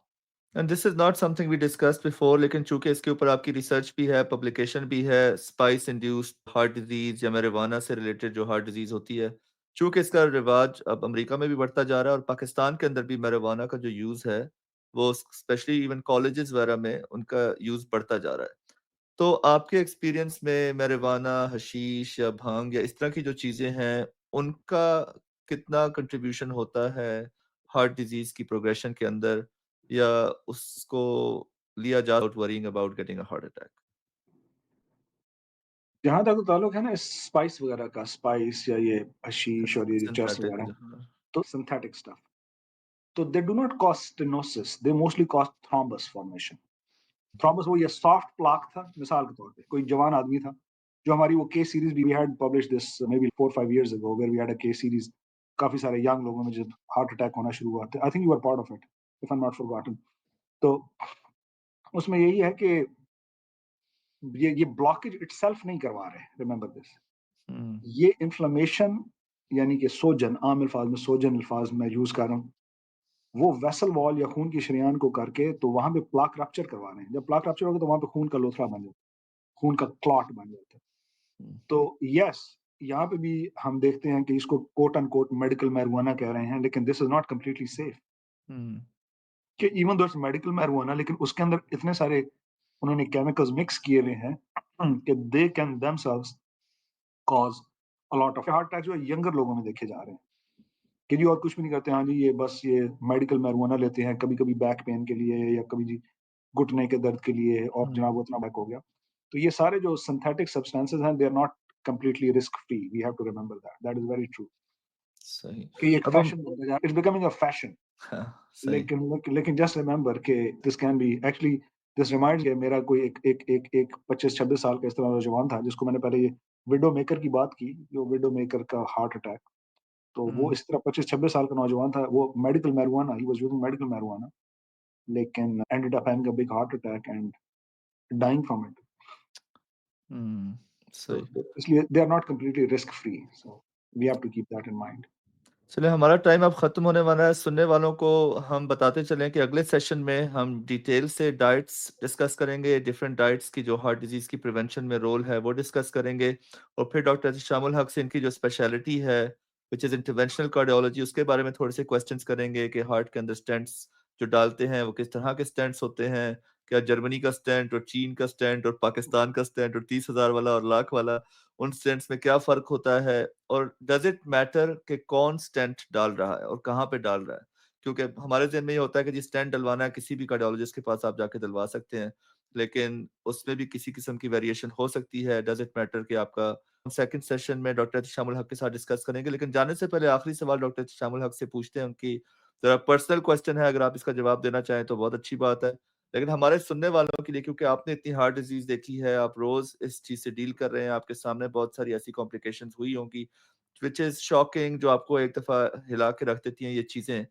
S2: And this is not something we discussed before, लेकिन चूंकि इसके ऊपर आपकी रिसर्च भी है, पब्लिकेशन भी है, स्पाइस इंड्यूस्ड हार्ट डिजीज या marijuana से रिलेटेड जो हार्ट डिजीज होती है, चूंकि इसका रिवाज अब अमेरिका में भी बढ़ता जा रहा है और पाकिस्तान के अंदर भी marijuana का जो यूज है वो स्पेशली इवन कॉलेजेस वगैरह में उनका यूज बढ़ता जा रहा है। तो आपके एक्सपीरियंस में marijuana, हशीश या भांग या इस तरह की जो चीजें हैं, उनका कितना कंट्रीब्यूशन होता है हार्ट डिजीज की प्रोग्रेशन के अंदर, या उसको लिया जा without worrying about getting a heart attack?
S1: जहां तक ताल्लुक है ना स्पाइस वगैरह का, स्पाइस या ये हशीश और ये जो चर्स
S2: Synthetic
S1: वगैरह,
S2: जो हाँ।
S1: तो सिंथेटिक स्टफ, तो they do not cause stenosis, they mostly cause thrombus formation. Thrombus वो ये सॉफ्ट प्लाक था, मिसाल के तौर पे कोई जवान आदमी था, जो हमारी वो केस सीरीज भी, we had publish this may be 4 5 years ago, where we had a case series, काफी सारे यंग लोगों में जब हार्ट अटैक होना शुरू हुआ था। I think you are part of it, if I am not forgotten. तो उसमें यही है कि ये ब्लॉकेज इटसेल्फ नहीं करवा रहे, रिमेंबर दिस।
S2: हम्म
S1: ये इन्फ्लेमेशन यानी कि सोजन, आम अल्फाज में सोजन अल्फाज में यूज कर रहा हूँ, वो वेसल वॉल या खून की शरियान को करके तो वहां पे प्लाक रप्चर करवा रहे हैं। जब प्लाक रप्चर होगा तो वहां पे खून का लोथड़ा बन जाता है, खून का क्लॉट बन जाता है।
S2: हम्म
S1: तो यस, यहाँ पे भी हम देखते हैं कि इसको quote and quote medical marijuana कह रहे हैं, लेकिन this is not completely safe.
S2: Hmm
S1: कि इवन दो इट्स मेडिकल मैरिजुआना, लेकिन उसके अंदर इतने सारे उन्होंने केमिकल्स मिक्स किए हुए हैं कि they can themselves cause a lot of heart attack जो यंगर लोगों में देखे जा रहे हैं। कि जी और कुछ भी नहीं करते, हाँ जी ये बस ये मेडिकल मैरिजुआना लेते हैं कभी कभी बैक पेन के लिए, या कभी जी घुटने के दर्द के लिए, और
S2: हम्म,
S1: जनाब वो इतना बैक हो गया। तो ये सारे जो सिंथेटिक सब्सटेंसेस हैं, they are not completely risk free, we have to remember that, that is very true।
S2: सही।
S1: कि ये एक
S2: अब हम
S1: फैशन बनता जा रहा है, इट्स बिकमिंग अ फैशन।
S2: हाँ, सही।
S1: लेकिन लेकिन जस्ट रिमेंबर कि this can be actually this reminds कि मेरा कोई एक 25-26 साल का इस तरह नौजवान था जिसको मैंने पहले ये विडो मेकर की बात की, जो विडो मेकर का हार्ट अटैक। तो वो इस तरह 25-26 साल का नौजवान था, वो medical marijuana, he was using medical marijuana, लेकिन ended up having a big heart attack and dying from it.
S2: सही।
S1: तो इसलिए they are not completely risk free, so we have to keep that in mind.
S2: चलिए हमारा time अब खत्म होने वाला है। सुनने वालों को हम बताते चलें कि अगले सेशन में हम डिटेल से डाइट्स डिस्कस करेंगे, डिफरेंट डाइट्स की जो हार्ट डिजीज़ की प्रिवेंशन में रोल है वो डिस्कस करेंगे, और फिर डॉक्टर शामुल हक से इनकी जो स्पेशलिटी है विच इज़ इंटरवेंशनल कार्डियोलॉजी, उसके बारे में थोड़े से क्वेश्चंस करेंगे कि हार्ट के अंदर स्टेंट्स जो डालते हैं वो किस तरह के स्टेंट्स होते हैं, क्या जर्मनी का स्टेंट और चीन का स्टेंट और पाकिस्तान का स्टेंट और 30,000 वाला और लाख वाला, उन स्टेंट्स में क्या फ़र्क होता है, और डज़ इट मैटर कि कौन स्टेंट डाल रहा है और कहाँ पे डाल रहा है? क्योंकि हमारे ज़हन में ये होता है कि जी स्टेंट डलवाना है, किसी भी कार्डियोलॉजिस्ट के पास आप जाके डलवा सकते हैं, लेकिन उसमें भी किसी किस्म की वेरिएशन हो सकती है। डज़ इट मैटर कि आपका सेकंड सेशन में डॉक्टर शामुल हक के साथ डिस्कस करेंगे, लेकिन जाने से पहले आखिरी सवाल डॉक्टर शामुल हक से पूछते हैं, उनकी ज़रा पर्सनल क्वेश्चन है, अगर आप इसका जवाब देना चाहें तो बहुत अच्छी बात है। लेकिन हमारे सुनने वालों के लिए, क्योंकि आपने इतनी हार्ट डिजीज़ देखी है, आप रोज़ इस चीज़ से डील कर रहे हैं, आपके सामने बहुत सारी ऐसी कॉम्प्लिकेशंस हुई होंगी, व्हिच इज़ शॉकिंग, जो आपको एक दफ़ा हिला के रख देती हैं ये चीज़ें।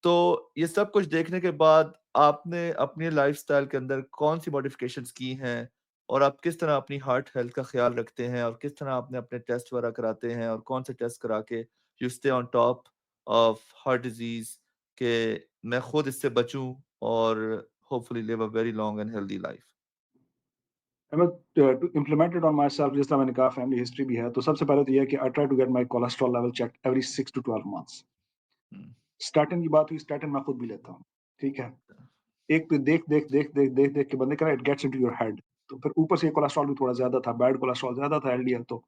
S2: तो ये सब कुछ देखने के बाद आपने अपनी लाइफ़स्टाइल के अंदर कौन-सी मॉडिफ़िकेशंस की हैं? और आप किस तरह अपनी हार्ट हेल्थ का ख़्याल रखते हैं? और किस तरह आपने अपने टेस्ट वगैरह कराते हैं? और कौन से टेस्ट करा के you stay on top of heart disease कि मैं खुद इससे बचूँ और hopefully live a very long and healthy life?
S1: मैं to implement it on myself, जिस तरह मैंने कहा फैमिली हिस्ट्री भी है, तो सबसे पहले तो ये है कि I try to get my cholesterol level checked every 6 to 12 months.
S2: हुँ,
S1: स्टैटिन की बात हुई, स्टैटिन मैं खुद भी लेता हूँ, ठीक है? एक तो देख के बंदे का it gets into your head. तो फिर ऊपर से ये कोलेस्ट्रॉल भी थोड़ा ज़्यादा था, बैड कोलेस्ट्रॉल ज़्यादा था, एलडीएल। तो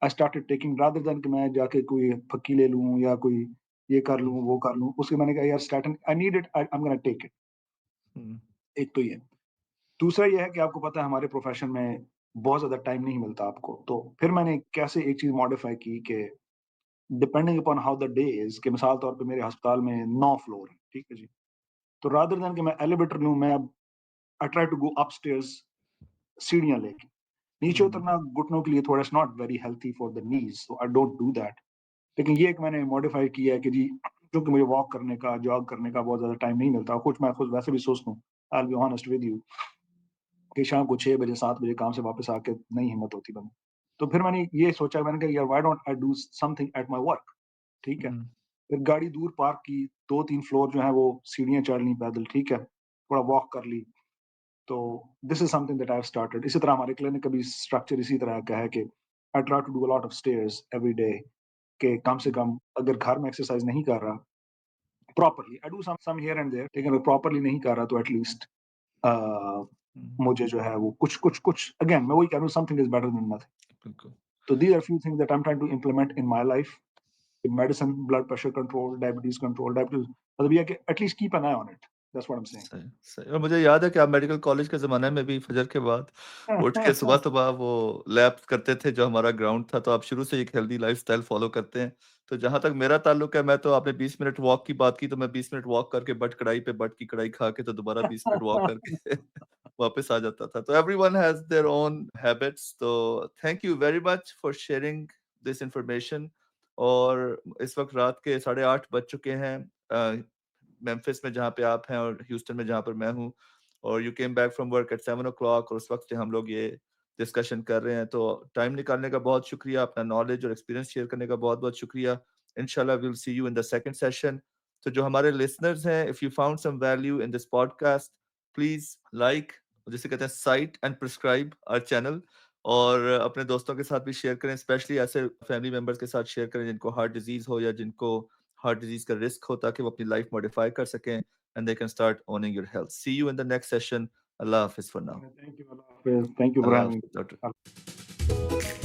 S1: I started taking rather than कि मैं जाके कोई फक्की ले लूँ या कोई ये कर
S2: हुँ,
S1: लूँ, वो कर लूँ। उसके मैंने कहा यार statin I need it, I am gonna take it.
S2: Hmm,
S1: एक तो ये। दूसरा ये है कि आपको पता है हमारे प्रोफ़ेशन में बहुत ज़्यादा टाइम नहीं मिलता आपको। तो फिर मैंने कैसे एक चीज़ मॉडिफ़ाई की कि depending upon how the day is, कि मिसाल तौर पे मेरे अस्पताल में 9 फ्लोर हैं, ठीक है जी? तो रादर दैन कि मैं एलिवेटर लूँ, मैं अब I try to go upstairs सीढ़ियाँ लेके। नीचे
S2: हुँ,
S1: उतरना घुटनों के लिए थोड़ा it's not very healthy for the knees, so I don't do that. लेकिन ये एक मैंने मॉडिफ़ाई किया है कि जी, क्योंकि मुझे वॉक करने का, जॉग करने का बहुत ज़्यादा टाइम नहीं मिलता। कुछ मैं खुद वैसे भी सुस्त हूँ, आई will be honest with you, कि शाम को 6 बजे, 7 बजे काम से वापस आके नहीं हिम्मत होती बंद। तो फिर मैंने ये सोचा, मैंने कहा यार why don't I do something at my work, ठीक है?
S2: हुँ,
S1: फिर गाड़ी दूर पार्क की, 2-3 फ्लोर जो है वो सीढ़ियाँ चढ़ ली पैदल, ठीक है? थोड़ा वॉक कर ली। तो this is something that I have started. इसी तरह हमारे क्लिनिक का भी स्ट्रक्चर इसी तरह का है कि I try to do a lot of stairs every day, कि कम से
S2: हुँ,
S1: कम अगर घर में एक्सरसाइज़ नहीं कर रहा properly, I do some here and there, लेकिन अगर प्रॉपर्ली नहीं कर रहा तो एट लीस्ट अ,
S2: हुँ,
S1: मुझे जो है वो कुछ अगेन मैं वही कह रहा हूँ, something is better than nothing.
S2: बिल्कुल,
S1: So these are few things that I'm trying to implement in my life. Medicine, blood pressure control, diabetes, मतलब ये है कि at least keep an eye on it. That's what I'm saying.
S2: सही, सही। और मुझे याद है कि आप मेडिकल कॉलेज के ज़माने में भी फजर के बाद उठ के सुबह-सुबह वो लैप्स करते थे जो हमारा ग्राउंड था, तो आप शुरू से एक हेल्दी लाइफ़स्टाइल फ़ॉलो करते हैं। तो जहाँ तक मेरा ताल्लुक है, मैं तो आपने 20 मिनट वॉक की बात की, तो मैं 20 मिनट वॉक करके बट कढ़ाई पे बट की कढ़ाई खा के तो दोबारा 20 मिनट वॉक करके वापस आ जाता था। तो everyone has their own habits, तो thank you very much for sharing this information. और इस वक़्त रात के 8:30 बज चुके हैं मेम्फिस में जहाँ पे आप हैं और ह्यूस्टन में जहाँ पर मैं हूँ, और you came back from work at 7 o'clock, और उस वक़्त से हम लोग ये डिस्कशन कर रहे हैं। तो टाइम निकालने का बहुत शुक्रिया, अपना नॉलेज और एक्सपीरियंस शेयर करने का बहुत-बहुत शुक्रिया। इंशाल्लाह we will see you in the second session. तो जो हमारे लिसनर्स हैं, if you found some value in this podcast, please like, जिसे कहते हैं site and prescribe our channel, और अपने दोस्तों के साथ भी शेयर करें, स्पेशली ऐसे फैमिली मेंबर्स के साथ शेयर करें जिनको हार्ट डिज़ीज़ हो या जिनको हार्ट डिजीज़ का रिस्क हो, ताकि वो अपनी लाइफ मॉडिफाई कर सकें and they can start owning your health. See you in the next session. अल्लाह हाफ़िज़ for now.
S1: Thank you. Allah Hafiz. Thank you for
S2: अल्लाह
S1: having
S2: हाफ़िज़ डॉक्टर।
S1: me.